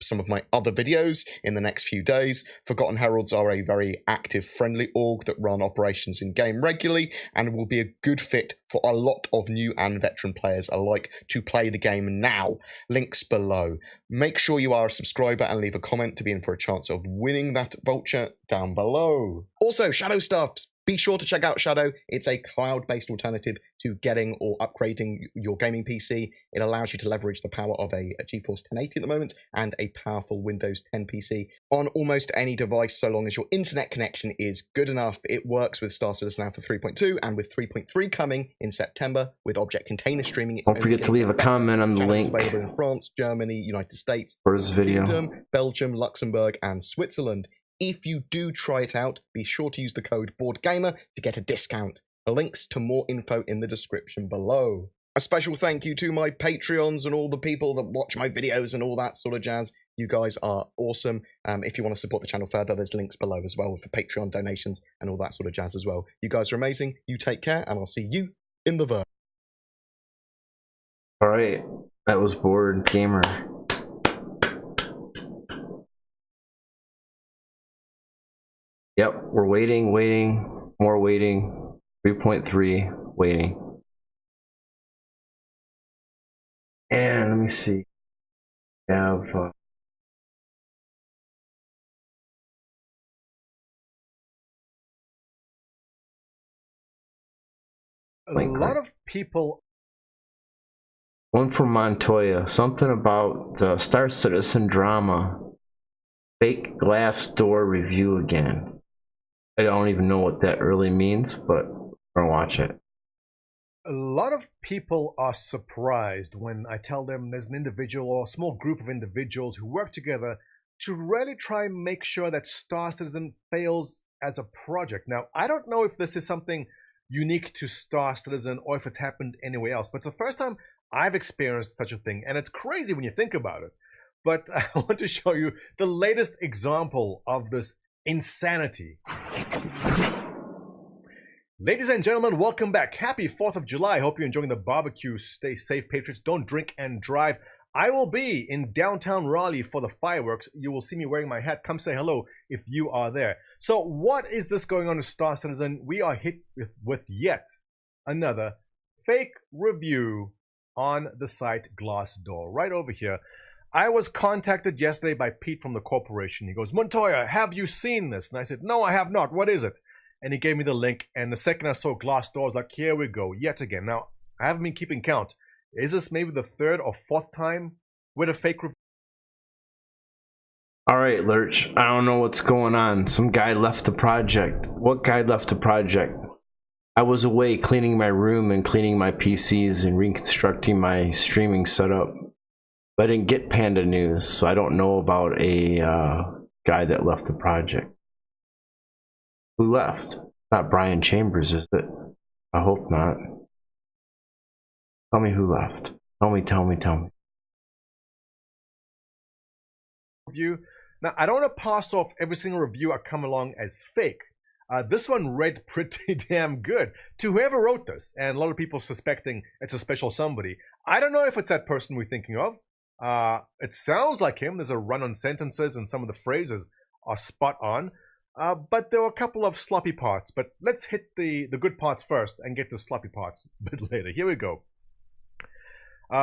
some of my other videos in the next few days. Forgotten Heralds are a very active, friendly org that run operations in game regularly and will be a good fit for a lot of new and veteran players alike to play the game now. Links below. Make sure you are a subscriber and leave a comment to be in for a chance of winning that Vulture down below. Also, Shadow Stuffs. Be sure to check out Shadow. It's a cloud-based alternative to getting or upgrading your gaming PC. It allows you to leverage the power of a GeForce 1080 at the moment and a powerful Windows 10 PC on almost any device, so long as your internet connection is good enough. It works with Star Citizen Alpha 3.2 and with 3.3 coming in September with object container streaming. It's Don't forget to leave a comment on the Shadow's link available in France, Germany, United States, for this video. Kingdom, Belgium, Luxembourg, and Switzerland. If you do try it out, be sure to use the code BOARDGAMER to get a discount. Links to more info in the description below. A special thank you to my Patreons and all the people that watch my videos and all that sort of jazz. You guys are awesome. If you want to support the channel further, there's links below as well for Patreon donations and all that sort of jazz as well. You guys are amazing. You take care, and I'll see you in the verse. Alright, that was Board Gamer. Yep, we're waiting, more waiting, 3.3, waiting. And let me see. We have a lot of people. One from Montoya, something about Star Citizen drama. Fake glass door review again. I don't even know what that really means, but we're gonna watch it. A lot of people are surprised when I tell them there's an individual or a small group of individuals who work together to really try and make sure that Star Citizen fails as a project. Now, I don't know if this is something unique to Star Citizen or if it's happened anywhere else, but it's the first time I've experienced such a thing, and it's crazy when you think about it. But I want to show you the latest example of this insanity. Ladies and gentlemen, welcome back. Happy 4th of July. Hope you're enjoying the barbecue. Stay safe, patriots. Don't drink and drive. I will be in downtown Raleigh for the fireworks. You will see me wearing my hat. Come say hello if you are there. So what is this going on with Star Citizen? We are hit with yet another fake review on the site Glassdoor. Right over here. I was contacted yesterday by Pete from the corporation. He goes, Montoya, have you seen this? And I said, no, I have not. What is it? And he gave me the link, and the second I saw Glassdoor, I was like, here we go, yet again. Now, I haven't been keeping count. Is this maybe the third or fourth time with a fake review? All right, Lurch, I don't know what's going on. Some guy left the project. What guy left the project? I was away cleaning my room and cleaning my PCs and reconstructing my streaming setup. But I didn't get Panda News, so I don't know about a guy that left the project. Who left? Not Brian Chambers, is it? I hope not. Tell me who left. Tell me. Review. Now, I don't want to pass off every single review I come along as fake. This one read pretty damn good to whoever wrote this, and a lot of people suspecting it's a special somebody. I don't know if it's that person we're thinking of. It sounds like him. There's a run on sentences, and some of the phrases are spot on. But there were a couple of sloppy parts. But let's hit the good parts first and get the sloppy parts a bit later. Here we go.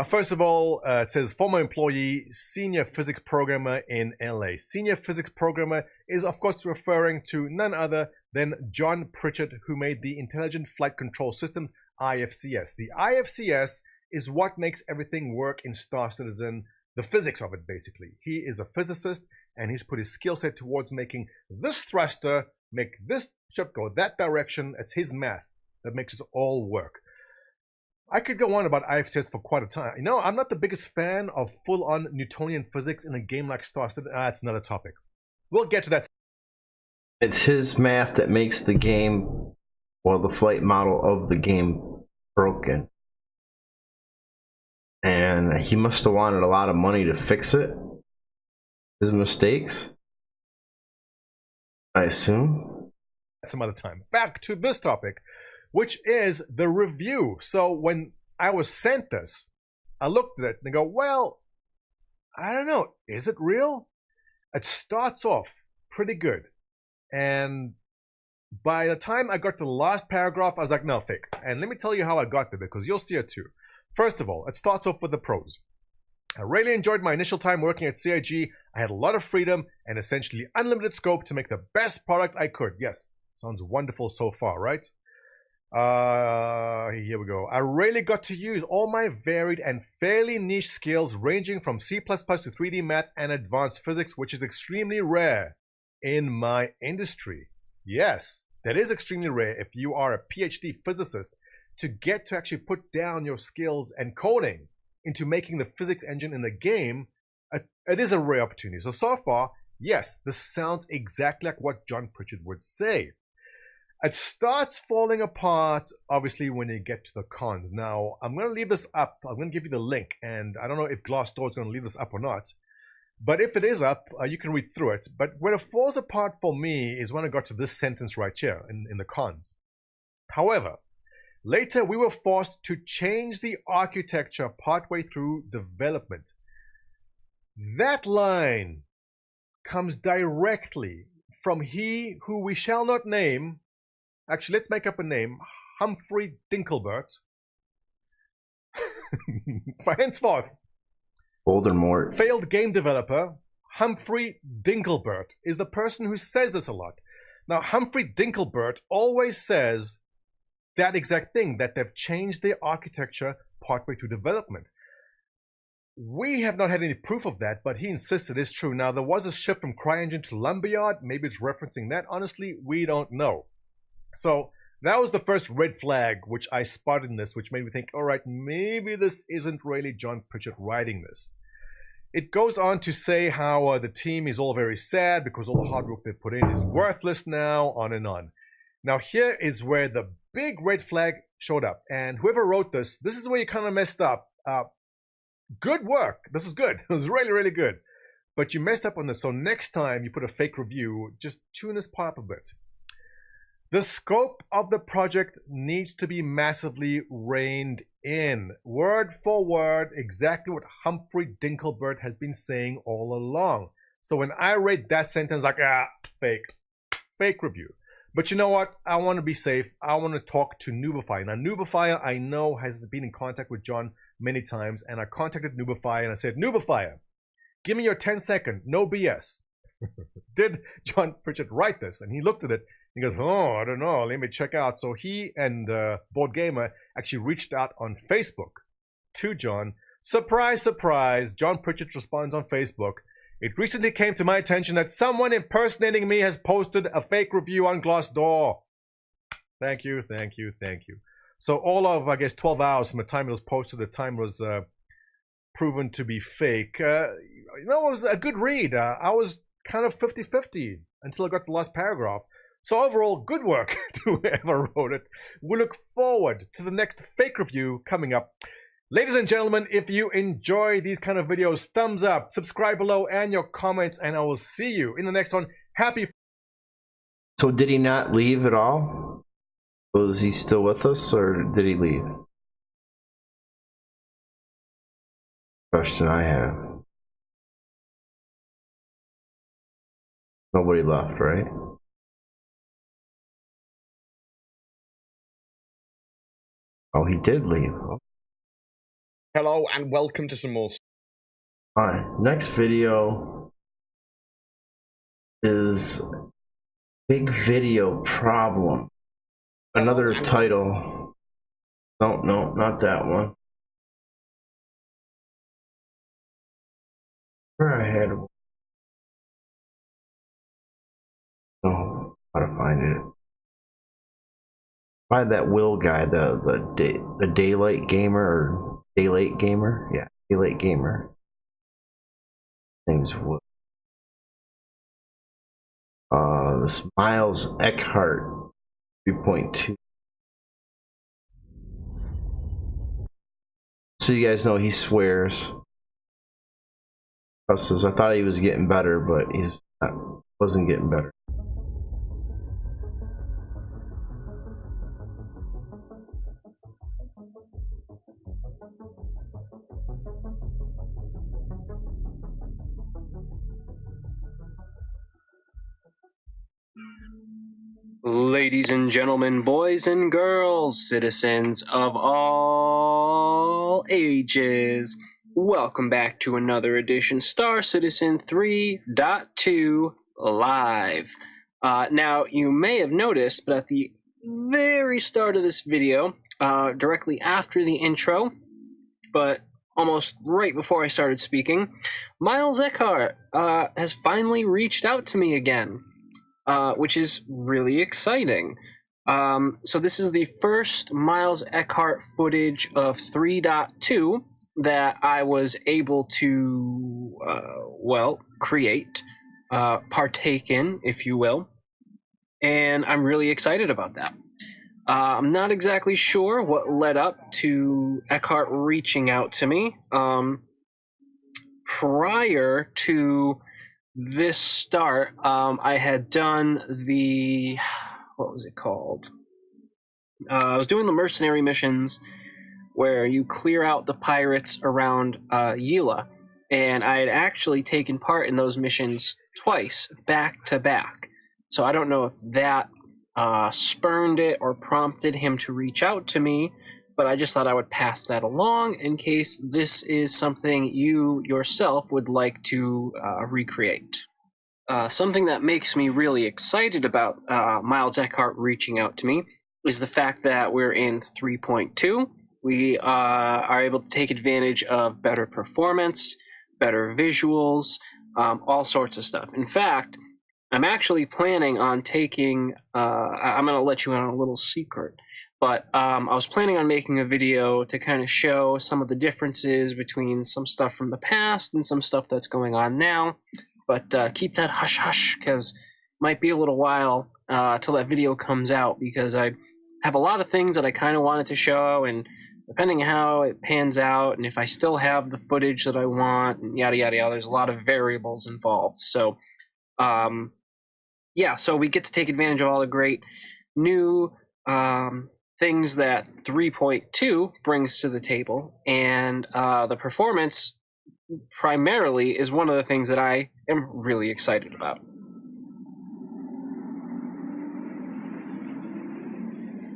First of all, it says former employee, senior physics programmer in LA. Senior physics programmer is, of course, referring to none other than John Pritchett, who made the Intelligent Flight Control Systems, IFCS. The IFCS is what makes everything work in Star Citizen, the physics of it, basically. He is a physicist, and he's put his skill set towards making this thruster make this ship go that direction. It's his math that makes it all work. I could go on about IFCS for quite a time. You know, I'm not the biggest fan of full-on Newtonian physics in a game like Star Citizen. That's another topic. We'll get to that. It's his math that makes the game, well, the flight model of the game broken. And he must have wanted a lot of money to fix it. His mistakes, I assume. Some other time. Back to this topic, which is the review. So when I was sent this, I looked at it and I go, well, I don't know. Is it real? It starts off pretty good. And by the time I got to the last paragraph, I was like, no, fake. And let me tell you how I got there, because you'll see it too. First of all, it starts off with the pros. I really enjoyed my initial time working at CIG. I had a lot of freedom and essentially unlimited scope to make the best product I could. Yes, sounds wonderful so far, right? Here we go. I really got to use all my varied and fairly niche skills ranging from C++ to 3D math and advanced physics, which is extremely rare in my industry. Yes, that is extremely rare if you are a PhD physicist to get to actually put down your skills and coding into making the physics engine in the game. It is a rare opportunity. So far, yes, this sounds exactly like what John Pritchett would say. It starts falling apart, obviously, when you get to the cons. Now, I'm going to leave this up. I'm going to give you the link, and I don't know if Glassdoor is going to leave this up or not. But if it is up, you can read through it. But where it falls apart for me is when I got to this sentence right here in the cons. However, later we were forced to change the architecture partway through development. That line comes directly from he who we shall not name. Actually, let's make up a name. Humphrey Dinkelbert. For henceforth, Voldemort. Failed game developer Humphrey Dinkelbert is the person who says this a lot. Now, Humphrey Dinkelbert always says that exact thing, that they've changed their architecture partway through development. We have not had any proof of that, but he insists it is true. Now, there was a shift from CryEngine to Lumberyard. Maybe it's referencing that. Honestly, we don't know. So That was the first red flag which I spotted in this, which made me think, all right, maybe this isn't really John Pritchard writing this. It goes on to say how the team is all very sad because all the hard work they put in is worthless now, on and on. Now here is where the big red flag showed up, and whoever wrote this is where you kind of messed up. Good work. This is good. It was really, really good. But you messed up on this, so next time you put a fake review, just tune this part up a bit. The scope of the project needs to be massively reined in. Word for word, exactly what Humphrey Dinkelbert has been saying all along. So when I read that sentence, like, fake review. But you know what? I want to be safe. I want to talk to Noobifier. Now, Noobifier, I know, has been in contact with John many times, and I contacted Noobifier and I said, Noobifier, give me your 10-second, no BS. Did John Pritchard write this? And he looked at it. He goes, oh, I don't know. Let me check out. So he and Board Gamer actually reached out on Facebook to John. Surprise, surprise. John Pritchard responds on Facebook. It recently came to my attention that someone impersonating me has posted a fake review on Glassdoor. Thank you, thank you, thank you. So all of, I guess, 12 hours from the time it was posted, the time was proven to be fake. It was a good read. I was kind of 50-50 until I got the last paragraph. So overall, good work to whoever wrote it. We look forward to the next fake review coming up. Ladies and gentlemen, if you enjoy these kind of videos, thumbs up, subscribe below, and your comments, and I will see you in the next one. Happy. So did he not leave at all? Was he still with us, or did he leave? Question I have. Nobody left, right? Oh, he did leave. Hello and welcome to some more. Alright, next video is Big Video Problem. Another title. No, not that one. Where I had. Oh, how to find it. By that Will guy, the Daylight Gamer or Daylight Gamer, yeah, Daylight Gamer. Name's Will. This Miles Eckhart 3.2. So you guys know he swears. I thought he was getting better, but wasn't getting better. Ladies and gentlemen, boys and girls, citizens of all ages, welcome back to another edition Star Citizen 3.2 Live. Now, you may have noticed, but at the very start of this video, directly after the intro, but almost right before I started speaking, Miles Eckhart has finally reached out to me again. Which is really exciting. So this is the first Miles Eckhart footage of 3.2 that I was able to, create, partake in, if you will. And I'm really excited about that. I'm not exactly sure what led up to Eckhart reaching out to me. Prior to this start, I had done what was it called? I was doing the mercenary missions where you clear out the pirates around Yila, and I had actually taken part in those missions twice, back to back. So I don't know if that spurned it or prompted him to reach out to me, but I just thought I would pass that along in case this is something you yourself would like to recreate. Something that makes me really excited about Miles Eckhart reaching out to me is the fact that we're in 3.2. We are able to take advantage of better performance, better visuals, all sorts of stuff. In fact, I'm actually planning on taking. I'm gonna let you in on a little secret, but I was planning on making a video to kind of show some of the differences between some stuff from the past and some stuff that's going on now. But keep that hush hush, because it might be a little while till that video comes out, because I have a lot of things that I kind of wanted to show, and depending on how it pans out and if I still have the footage that I want and yada yada yada, there's a lot of variables involved. So yeah, so we get to take advantage of all the great new things that 3.2 brings to the table, and the performance primarily is one of the things that I am really excited about.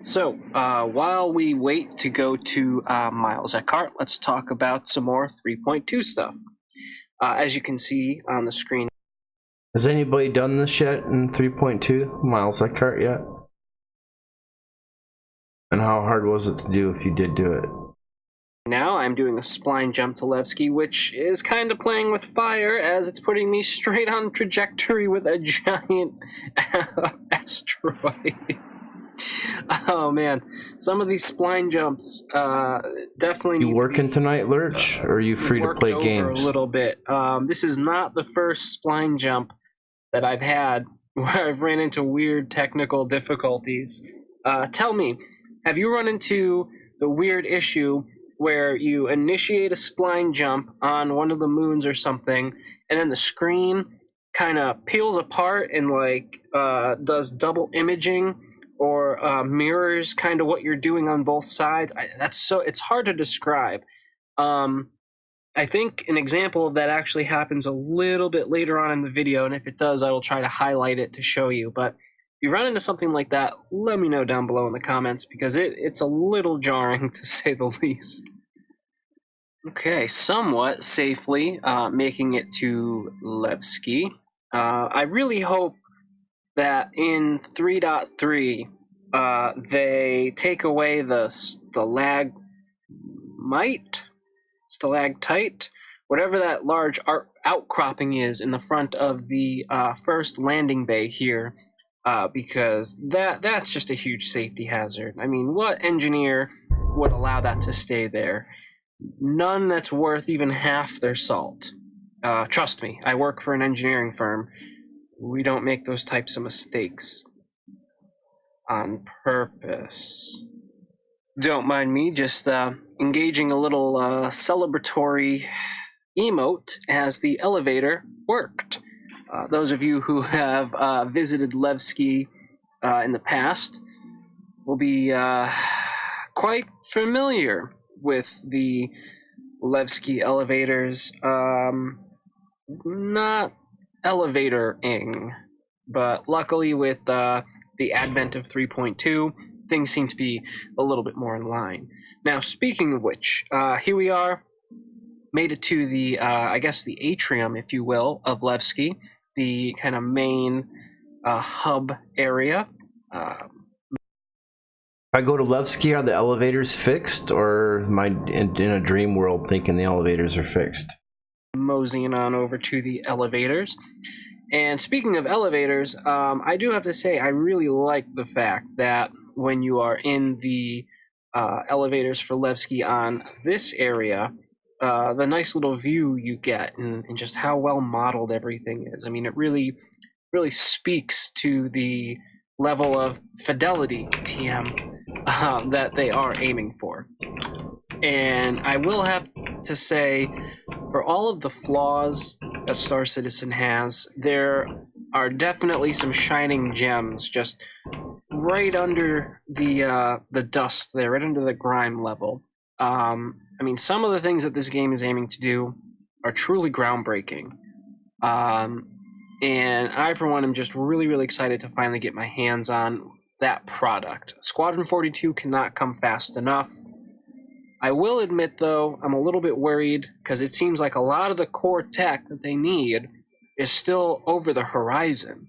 So, while we wait to go to Miles Eckhart, let's talk about some more 3.2 stuff. As you can see on the screen. Has anybody done this yet in 3.2? Miles Eckhart yet? And how hard was it to do if you did do it? Now I'm doing a spline jump to Levski, which is kind of playing with fire as it's putting me straight on trajectory with a giant asteroid. Oh man, some of these spline jumps definitely need You working tonight, Lurch, or are you free to play games? A little bit. This is not the first spline jump that I've had where I've ran into weird technical difficulties. Tell me, have you run into the weird issue where you initiate a spline jump on one of the moons or something, and then the screen kind of peels apart and does double imaging, or mirrors kind of what you're doing on both sides? It's hard to describe. I think an example of that actually happens a little bit later on in the video, and if it does, I will try to highlight it to show you. But if you run into something like that, let me know down below in the comments, because it's a little jarring, to say the least. Okay, somewhat safely making it to Levski. I really hope that in 3.3 they take away the stalactite, whatever that large outcropping is in the front of the first landing bay here, because that's just a huge safety hazard. I mean, what engineer would allow that to stay there? None that's worth even half their salt. Trust me, I work for an engineering firm. We don't make those types of mistakes on purpose. Don't mind me just engaging a little celebratory emote as the elevator worked. Those of you who have visited Levski in the past will be quite familiar with the Levski elevators. Not elevator-ing, but luckily with the advent of 3.2, things seem to be a little bit more in line. Now, speaking of which, here we are, made it to the, I guess the atrium, if you will, of Levski, the kind of main hub area. If I go to Levski, are the elevators fixed, or am I in a dream world thinking the elevators are fixed? Moseying on over to the elevators. And speaking of elevators, I do have to say I really like the fact that when you are in the elevators for Levski on this area, the nice little view you get, and just how well modeled everything is. I mean, it really speaks to the level of fidelity, TM, that they are aiming for. And I will have to say, for all of the flaws that Star Citizen has, there are definitely some shining gems just right under the dust there, right under the grime level. I mean, some of the things that this game is aiming to do are truly groundbreaking. And I, for one, am just really excited to finally get my hands on that product. Squadron 42 cannot come fast enough. I will admit, though, I'm a little bit worried because it seems like a lot of the core tech that they need is still over the horizon.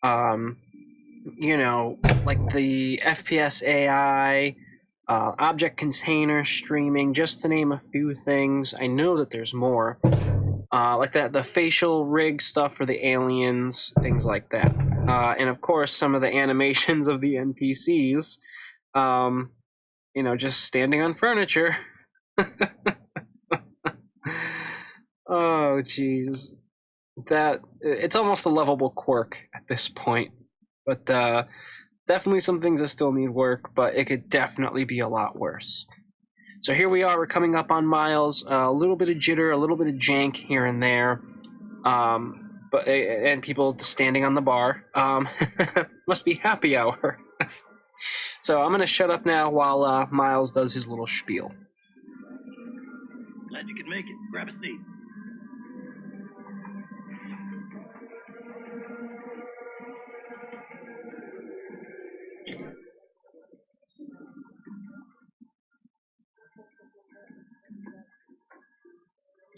You know, like the FPS AI, object container streaming, just to name a few things. I know that there's more. like that, the facial rig stuff for the aliens, things like that. And of course, some of the animations of the NPCs, just standing on furniture. Oh, jeez. It's almost a lovable quirk at this point. But definitely some things that still need work, but it could definitely be a lot worse. So here we are, we're coming up on miles, a little bit of jitter, a little bit of jank here and there, and people standing on the bar. Must be happy hour. So I'm going to shut up now while Miles does his little spiel. Glad you could make it. Grab a seat.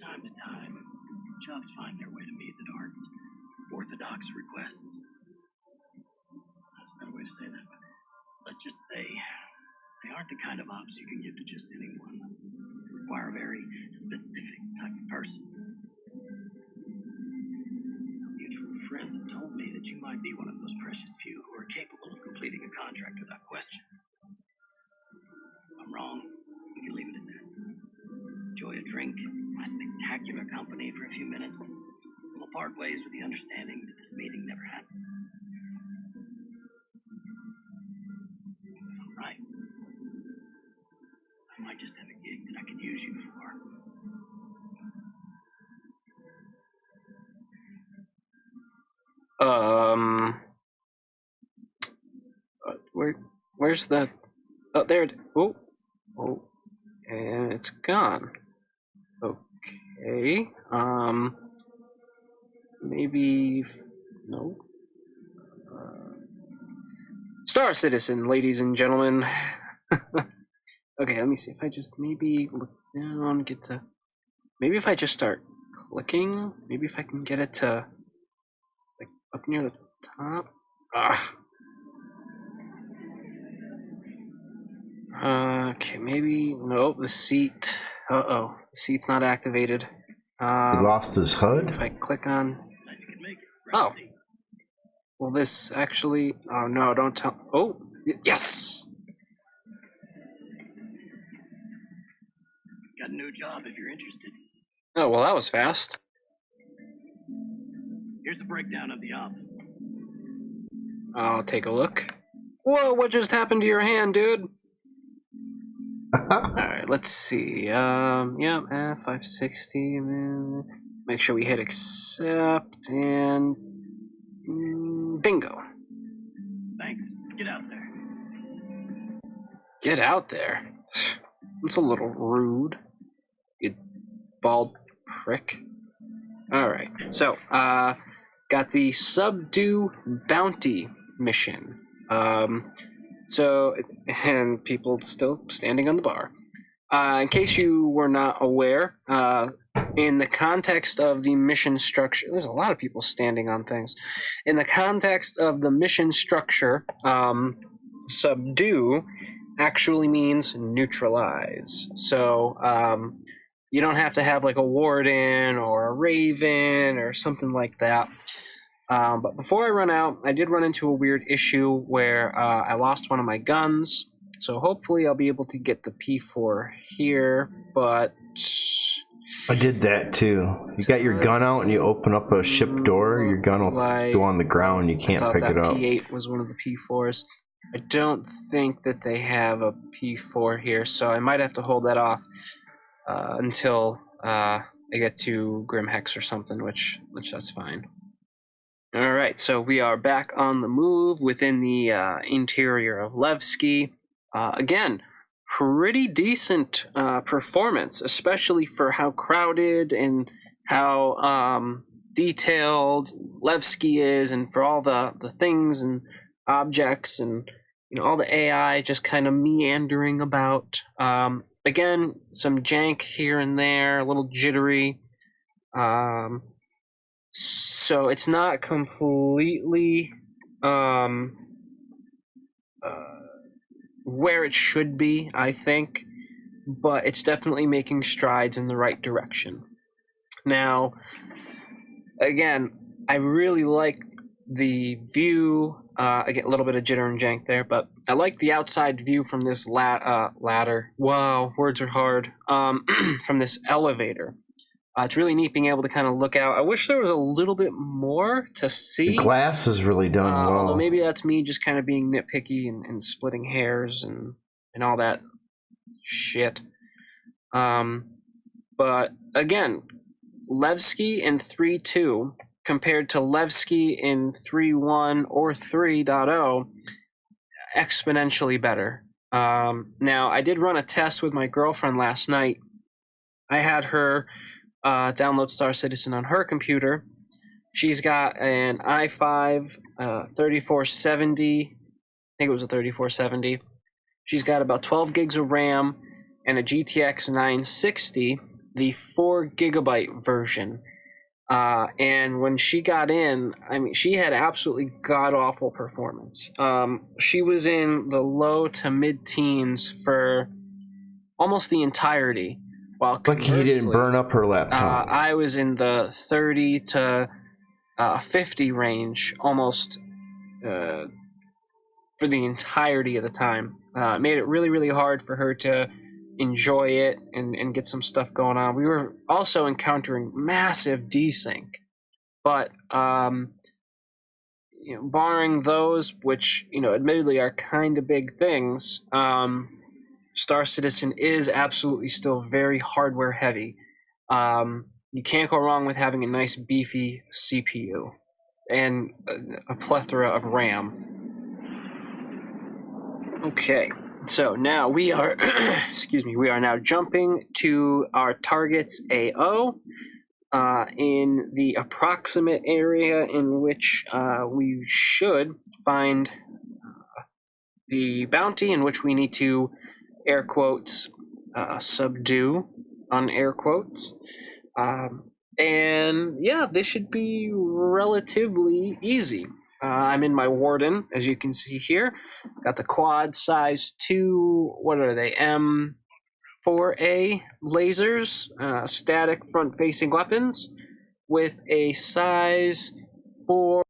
Time to time, jobs find their way to me that aren't orthodox requests. That's a better way to say that, but let's just say they aren't the kind of ops you can give to just anyone. They require a very specific type of person. Mutual friends have told me that you might be one of those precious few who are capable of completing a contract without question. If I'm wrong, we can leave it at that. Enjoy a drink, my spectacular company for a few minutes, and we'll part ways with the understanding that this meeting never happened. If I'm right, I might just have a gig that I could use you for. Where's the... Oh, there it... Oh, and it's gone. Okay, maybe... No. Star Citizen, ladies and gentlemen. Okay, let me see if I just maybe look down, get to... Maybe if I just start clicking, maybe if I can get it to, like, up near the top. Okay, maybe... Nope, the seat... Uh-oh, the seat's not activated. He lost his HUD? If I click on... Oh. Will this actually... Oh, no, don't tell... Oh, yes! Got a new job if you're interested. Oh, well, that was fast. Here's a breakdown of the op. I'll take a look. Whoa, what just happened to your hand, dude? Alright, let's see. Yeah, 560. Make sure we hit accept, and... bingo. Thanks. Get out there. Get out there? That's a little rude. You bald prick. Alright, so, got the Subdue Bounty mission. And people still standing on the bar. In case you were not aware, in the context of the mission structure, there's a lot of people standing on things. In the context of the mission structure, subdue actually means neutralize. So, you don't have to have like a warden or a raven or something like that. But before I run out, I did run into a weird issue where I lost one of my guns. So hopefully I'll be able to get the P4 here, but... I did that too. You got your gun out and you open up a ship door, your gun will go on the ground, you can't pick it up. P8 was one of the P4s. I don't think that they have a P4 here, so I might have to hold that off until I get to Grim Hex or something, which that's fine. All right, so we are back on the move within the interior of Levski. Again, pretty decent performance, especially for how crowded and how detailed Levski is, and for all the things and objects and all the AI just kind of meandering about. Again, some jank here and there, a little jittery. So it's not completely where it should be, I think, but it's definitely making strides in the right direction. Now, again, I really like the view. I get a little bit of jitter and jank there, but I like the outside view from this ladder. Wow, words are hard. From this elevator. It's really neat being able to kind of look out. I wish there was a little bit more to see. The glass is really done well. Although maybe that's me just kind of being nitpicky and splitting hairs and all that shit. But again, Levski in 3.2 compared to Levski in 3.1 or 3.0, exponentially better. Now, I did run a test with my girlfriend last night. I had her download Star Citizen on her computer. She's got an i5 3470. I think it was a 3470. She's got about 12 gigs of RAM and a GTX 960, the 4 gigabyte version. And when she got in, I mean, she had absolutely god-awful performance. She was in the low to mid-teens for almost the entirety. While Lucky he didn't burn up her laptop. I was in the 30 to 50 range almost for the entirety of the time. It made it really, really hard for her to enjoy it and get some stuff going on. We were also encountering massive desync, but barring those, which admittedly are kind of big things, Star Citizen is absolutely still very hardware heavy. You can't go wrong with having a nice beefy CPU and a plethora of RAM. Okay, so now we are, we are now jumping to our target's AO in the approximate area in which we should find the bounty, in which we need to air quotes, subdue on air quotes. And yeah, this should be relatively easy. I'm in my Warden, as you can see here. Got the quad size 2, what are they, M4A lasers, static front facing weapons with a size 4.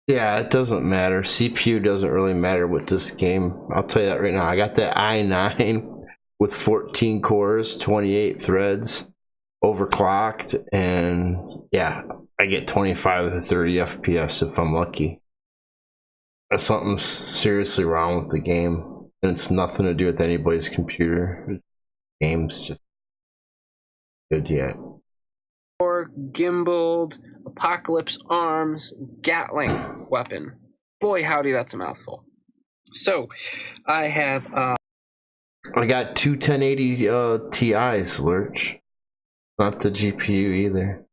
Yeah, it doesn't matter. CPU doesn't really matter with this game. I'll tell you that right now. I got the i9 with 14 cores, 28 threads, overclocked, and yeah, I get 25 to 30 FPS if I'm lucky. That's something seriously wrong with the game, and it's nothing to do with anybody's computer. The game's just good yet. Gimbaled Apocalypse Arms Gatling weapon. Boy, howdy, that's a mouthful. So, I have I got two 1080 Ti's, Lurch. Not the GPU either.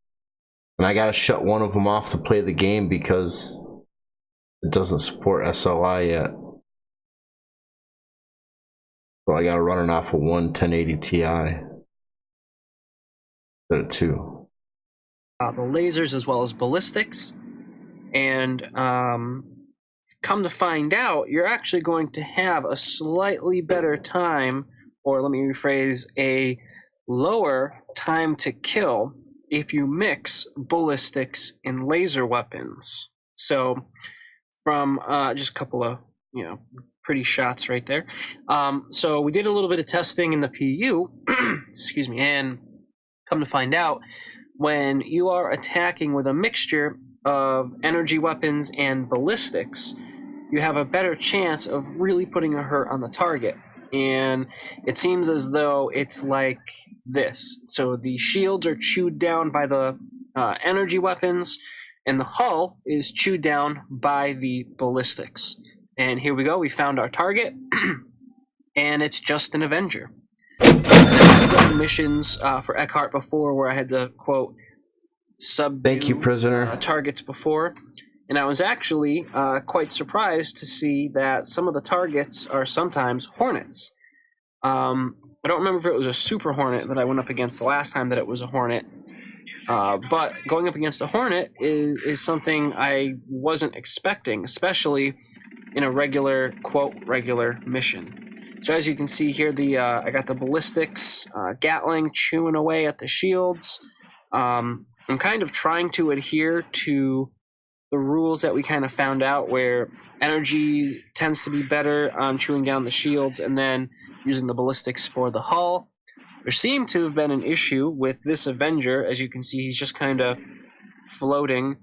And I gotta shut one of them off to play the game because it doesn't support SLI yet. So I gotta run it off of one 1080 Ti instead of two. The lasers as well as ballistics, and come to find out, you're actually going to have a slightly better time, or let me rephrase, a lower time to kill if you mix ballistics and laser weapons. So from just a couple of pretty shots right there. So we did a little bit of testing in the PU excuse me, and come to find out, when you are attacking with a mixture of energy weapons and ballistics, you have a better chance of really putting a hurt on the target. And it seems as though it's like this. So the shields are chewed down by the energy weapons, and the hull is chewed down by the ballistics. And here we go, we found our target, and it's just an Avenger. I've done missions for Eckhart before where I had to, quote, subdue Thank you, prisoner. Targets before. And I was actually quite surprised to see that some of the targets are sometimes Hornets. I don't remember if it was a Super Hornet that I went up against the last time that it was a Hornet. But going up against a Hornet is something I wasn't expecting, especially in a regular, quote, regular mission. So as you can see here, I got the ballistics, Gatling chewing away at the shields. I'm kind of trying to adhere to the rules that we kind of found out, where energy tends to be better on chewing down the shields and then using the ballistics for the hull. There seemed to have been an issue with this Avenger. As you can see, he's just kind of floating.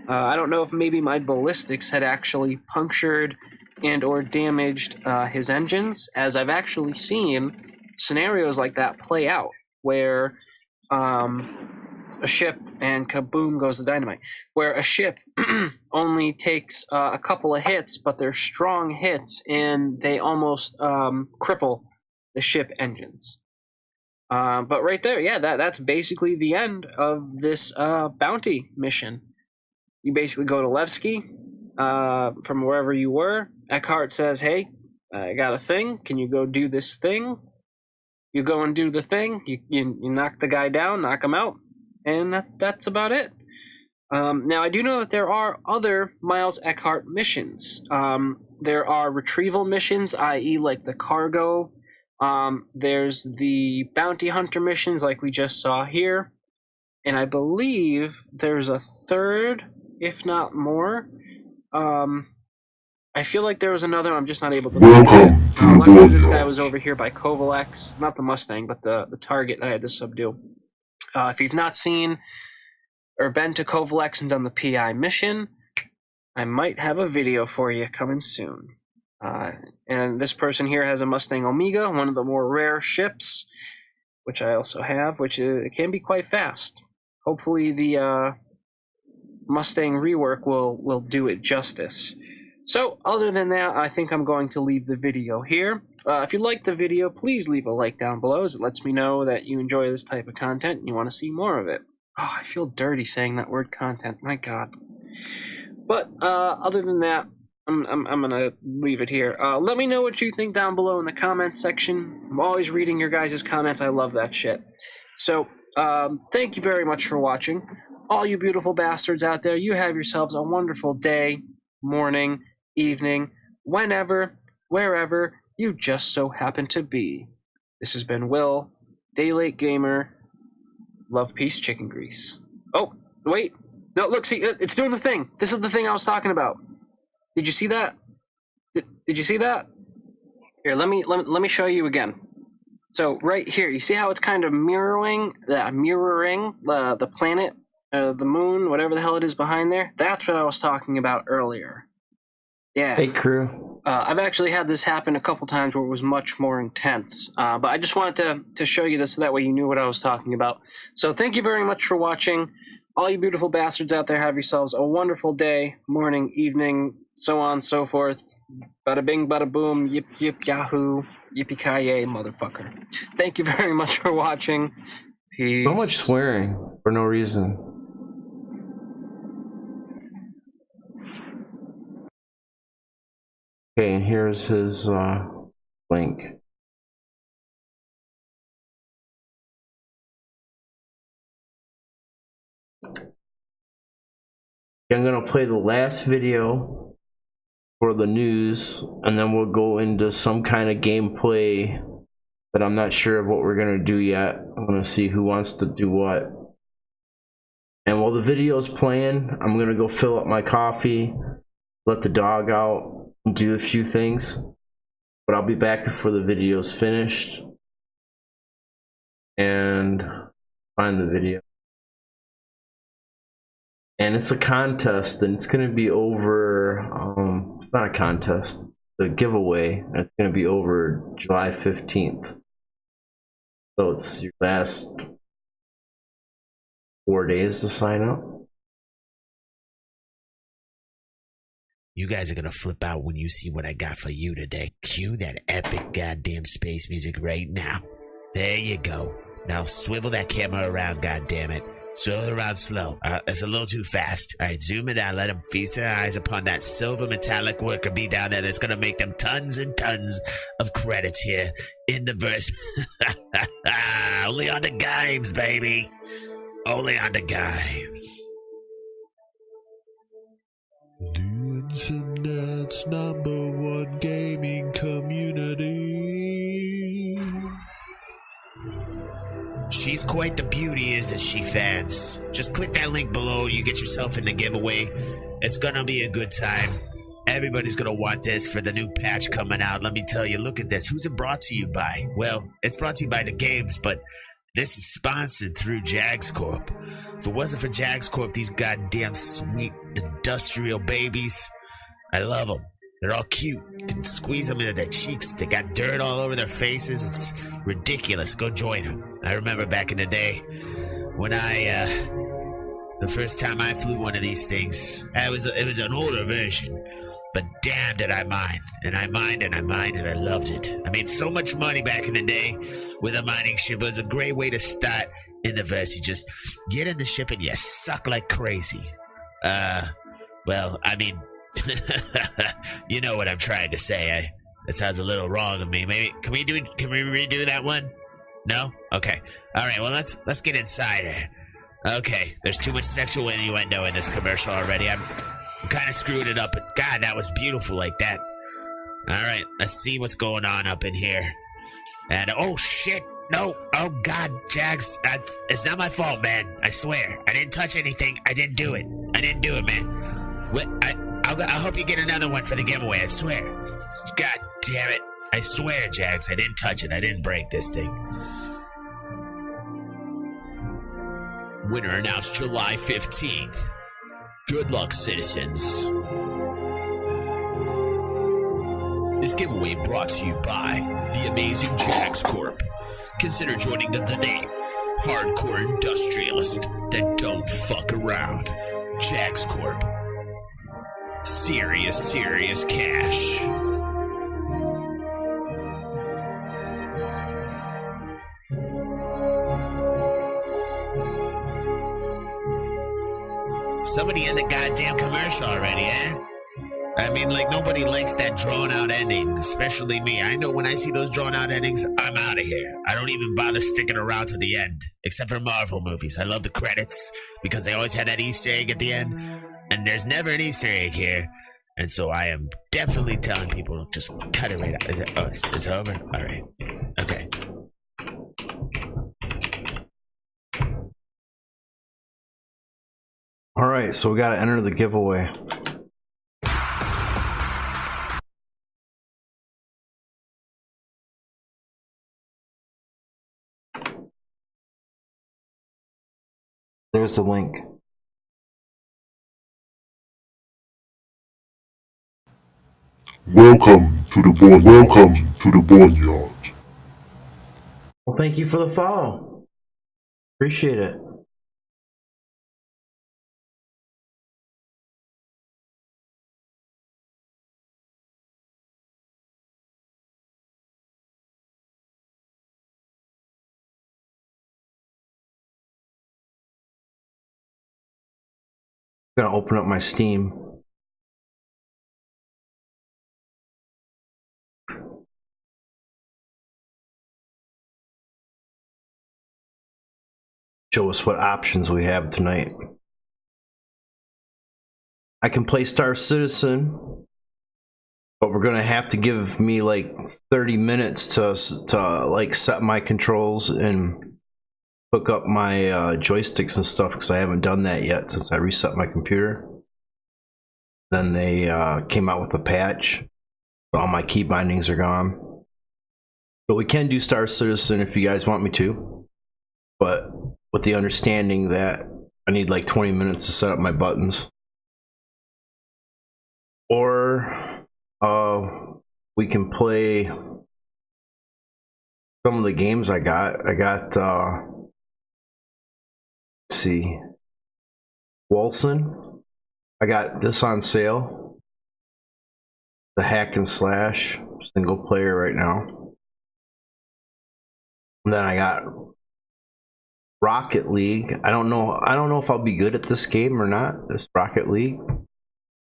I don't know if maybe my ballistics had actually punctured and or damaged his engines, as I've actually seen scenarios like that play out, where a ship and kaboom goes the dynamite, where a ship only takes a couple of hits, but they're strong hits, and they almost cripple the ship engines. But right there, yeah, that's basically the end of this bounty mission. You basically go to Levski from wherever you were. Eckhart says, hey, I got a thing. Can you go do this thing? You go and do the thing. You knock the guy down, knock him out. And that's about it. Now, I do know that there are other Miles Eckhart missions. There are retrieval missions, i.e. like the cargo. There's the bounty hunter missions like we just saw here. And I believe there's a third, if not more. I feel like there was another, I'm just not able to find it. Luckily, this guy was over here by Kovalex. Not the Mustang, but the target that I had to subdue. If you've not seen or been to Kovalex and done the PI mission, I might have a video for you coming soon. And this person here has a Mustang Omega, one of the more rare ships, which I also have, which it can be quite fast. Hopefully the Mustang rework will do it justice. So, other than that, I think I'm going to leave the video here. If you liked the video, please leave a like down below, as it lets me know that you enjoy this type of content and you want to see more of it. Oh, I feel dirty saying that word content, my god. But, other than that, I'm gonna leave it here. Let me know what you think down below in the comments section. I'm always reading your guys' comments, I love that shit. So, thank you very much for watching. All you beautiful bastards out there, you have yourselves a wonderful day, morning, evening, whenever, wherever you just so happen to be. This has been Will, Daylate Gamer, Love, Peace, Chicken Grease. Oh, wait. No, look, see, it's doing the thing. This is the thing I was talking about. Did you see that? Did you see that? Here, let me show you again. So right here, you see how it's kind of mirroring the planet, the moon, whatever the hell it is behind there? That's what I was talking about earlier. Yeah. Hey, crew. I've actually had this happen a couple times where it was much more intense. But I just wanted to show you this so that way you knew what I was talking about. So thank you very much for watching. All you beautiful bastards out there, have yourselves a wonderful day, morning, evening, so on, so forth. Bada bing, bada boom, yip yip yahoo, yippee ki yay, motherfucker. Thank you very much for watching. Peace. So much swearing for no reason. Okay, and here's his link. I'm gonna play the last video for the news, and then we'll go into some kind of gameplay, but I'm not sure of what we're gonna do yet. I'm gonna see who wants to do what. And while the video's playing, I'm gonna go fill up my coffee, let the dog out, and do a few things. But I'll be back before the video's finished and find the video. And it's a contest, and it's going to be over, it's not a contest, it's a giveaway, and it's going to be over July 15th. So it's your last 4 days to sign up. You guys are gonna flip out when you see what I got for you today. Cue that epic goddamn space music right now. There you go. Now swivel that camera around, goddammit. Swivel it around slow. It's a little too fast. Alright, zoom it out. Let them feast their eyes upon that silver metallic worker bee down there that's gonna make them tons and tons of credits here in the verse. Only on the games, baby. Only on the games. The internet's #1 gaming community. She's quite the beauty, isn't she, fans? Just click that link below. You get yourself in the giveaway. It's gonna be a good time. Everybody's gonna want this for the new patch coming out. Let me tell you, look at this. Who's it brought to you by? Well, it's brought to you by the games, but this is sponsored through Jags Corp. If it wasn't for Jags Corp, these goddamn sweet industrial babies, I love them. They're all cute. You can squeeze them into their cheeks. They got dirt all over their faces. It's ridiculous. Go join them. I remember back in the day when the first time I flew one of these things, it was an older version, but damn did I mind. And I mined and I loved it. I made so much money back in the day with a mining ship. It was a great way to start in the verse. You just get in the ship and you suck like crazy. Well, I mean, you know what I'm trying to say. That sounds a little wrong of me. Maybe can we redo that one? No? Okay. All right. Well, let's get inside her. Okay. There's too much sexual innuendo in this commercial already. I'm kind of screwing it up, but God, that was beautiful like that. All right. Let's see what's going on up in here. And oh shit. No. Oh God, Jags. It's not my fault, man. I swear. I didn't touch anything. I didn't do it, man. What? I hope you get another one for the giveaway, I swear. God damn it. I swear, Jags, I didn't touch it. I didn't break this thing. Winner announced July 15th. Good luck, citizens. This giveaway brought to you by the amazing Jags Corp. Consider joining them today. Hardcore industrialists that don't fuck around. Jags Corp. Serious cash. Somebody in the goddamn commercial already, eh? I mean, like, nobody likes that drawn-out ending, especially me. I know when I see those drawn-out endings, I'm out of here. I don't even bother sticking around to the end, except for Marvel movies. I love the credits, because they always had that Easter egg at the end, and there's never an Easter egg here. And so I am definitely telling people, just cut it right out. Oh, it's over? All right. Okay. All right, so we got to enter the giveaway. There's the link. Welcome to the Boneyard. Well, thank you for the follow. Appreciate it. I'm gonna open up my Steam. Show us what options we have tonight. I can play Star Citizen, but we're gonna have to give me like 30 minutes to like set my controls and hook up my joysticks and stuff, because I haven't done that yet since I reset my computer. Then they came out with a patch, so all my key bindings are gone. But we can do Star Citizen if you guys want me to, but with the understanding that I need like 20 minutes to set up my buttons. Or we can play some of the games I got. Let's see, Wolcen. I got this on sale. The hack and slash single player right now. And then I got Rocket League. I don't know if I'll be good at this game or not, this Rocket League.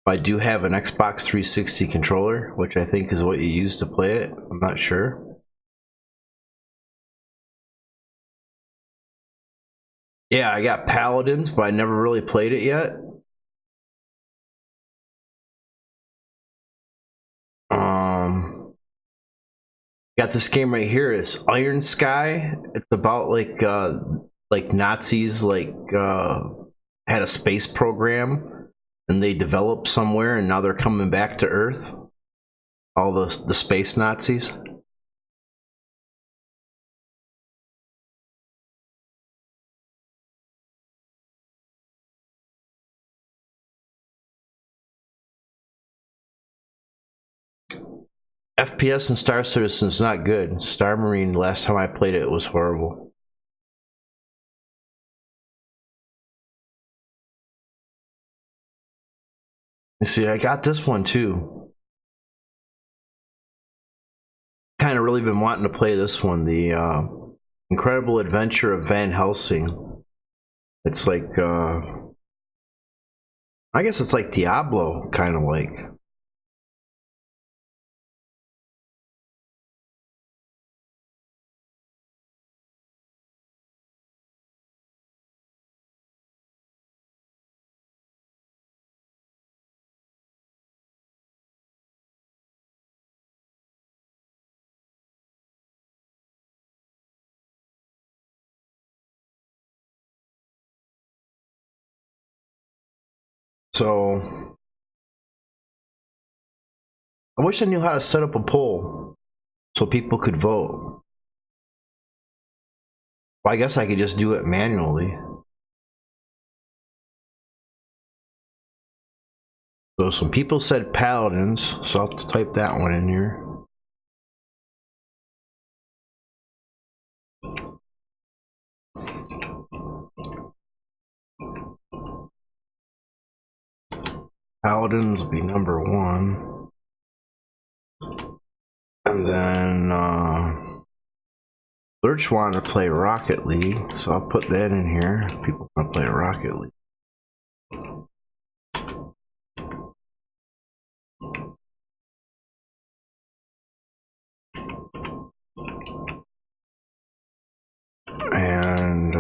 I do have an Xbox 360 controller, which I think is what you use to play it. I'm not sure. Yeah, I got Paladins, but I never really played it yet. Got got this game right here. It's Iron Sky. It's about like Nazis had a space program and they developed somewhere and now they're coming back to Earth. All the space Nazis. FPS and Star Citizen is not good. Star Marine, last time I played it, was horrible. You see, I got this one too. Kind of really been wanting to play this one, the Incredible Adventure of Van Helsing. It's like, I guess it's like Diablo, kind of like. So, I wish I knew how to set up a poll so people could vote. Well, I guess I could just do it manually. So some people said Paladins, so I'll type that one in here. Paladins will be number 1. And then Lurch wanted to play Rocket League, so I'll put that in here. People want to play Rocket League. And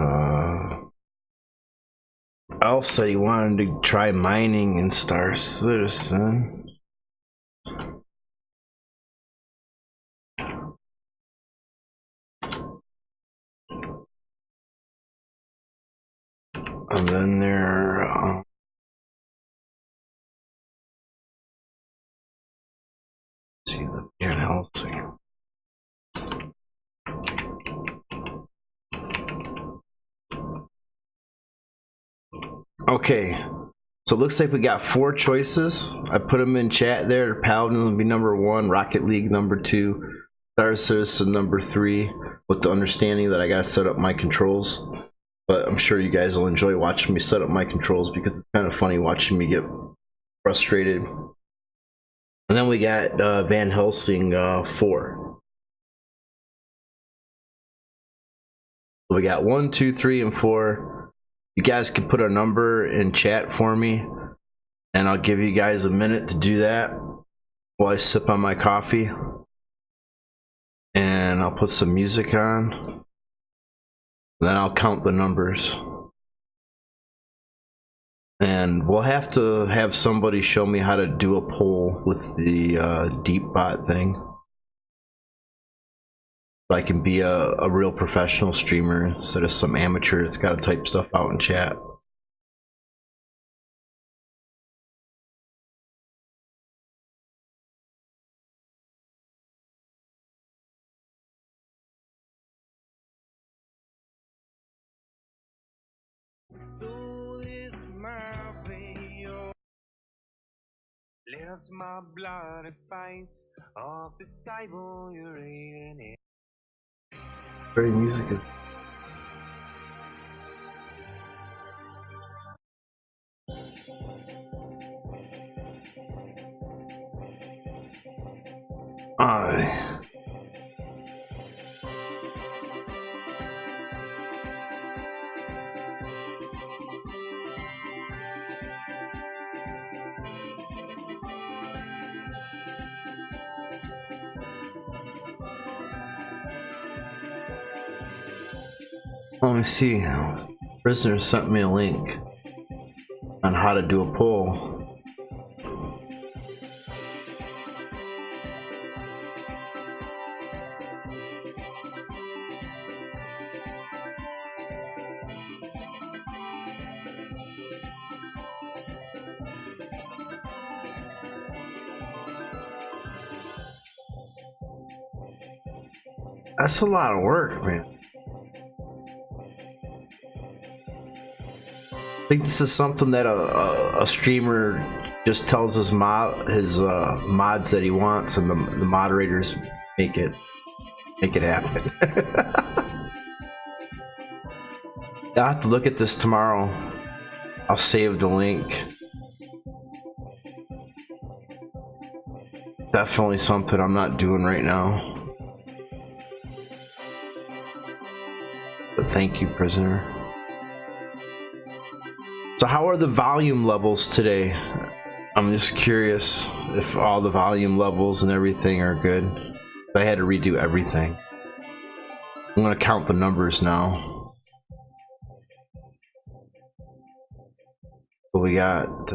Elf said he wanted to try mining in Star Citizen. And then there see the Van Helsing. Okay, so it looks like we got 4 choices. I put them in chat there. Paladin will be number 1, Rocket League number 2, Star Citizen number 3, with the understanding that I gotta set up my controls. But I'm sure you guys will enjoy watching me set up my controls because it's kind of funny watching me get frustrated. And then we got Van Helsing 4. So we got 1, 2, 3, and 4. You guys can put a number in chat for me, and I'll give you guys a minute to do that while I sip on my coffee. And I'll put some music on. Then I'll count the numbers. And we'll have to have somebody show me how to do a poll with the DeepBot thing. So I can be a real professional streamer instead of some amateur that's got to type stuff out in chat. Lift my bloody face off this table you're eating it. Very music is. Let me see. Prisoner sent me a link on how to do a poll. That's a lot of work, man. I think this is something that a streamer just tells his mods that he wants, and the moderators make it happen. I'll have to look at this tomorrow. I'll save the link. Definitely something I'm not doing right now. But thank you, prisoner. So how are the volume levels today? I'm just curious if all the volume levels and everything are good. I had to redo everything. I'm gonna count the numbers now. So we got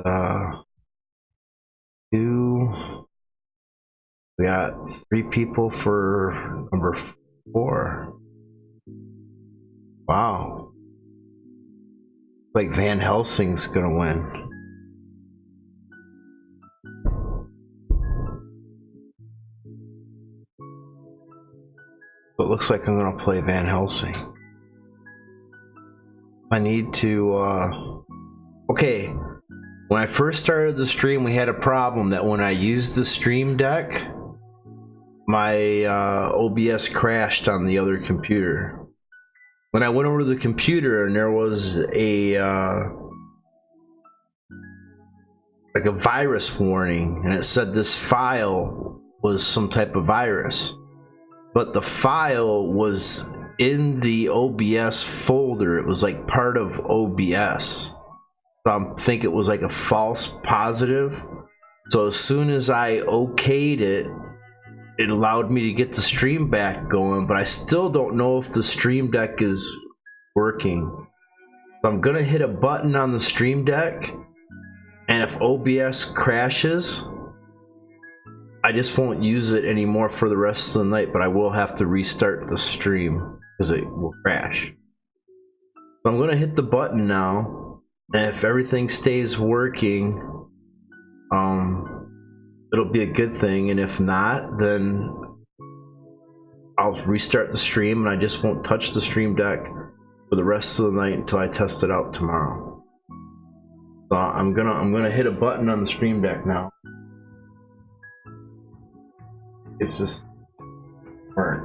2. We got 3 people for number 4. Wow. Like Van Helsing's gonna win. But it looks like I'm gonna play Van Helsing. I need to okay. When I first started the stream, we had a problem that when I used the Stream Deck, my OBS crashed on the other computer. When I went over to the computer and there was a like a virus warning, and it said this file was some type of virus, but the file was in the OBS folder. It was like part of OBS. So I think it was like a false positive. So as soon as I okayed it, it allowed me to get the stream back going, but I still don't know if the Stream Deck is working. So I'm gonna hit a button on the Stream Deck, and if OBS crashes, I just won't use it anymore for the rest of the night, but I will have to restart the stream because it will crash. So I'm gonna hit the button now, and if everything stays working, it'll be a good thing, and if not, then I'll restart the stream and I just won't touch the Stream Deck for the rest of the night until I test it out tomorrow. So I'm gonna hit a button on the Stream Deck now. It's just work.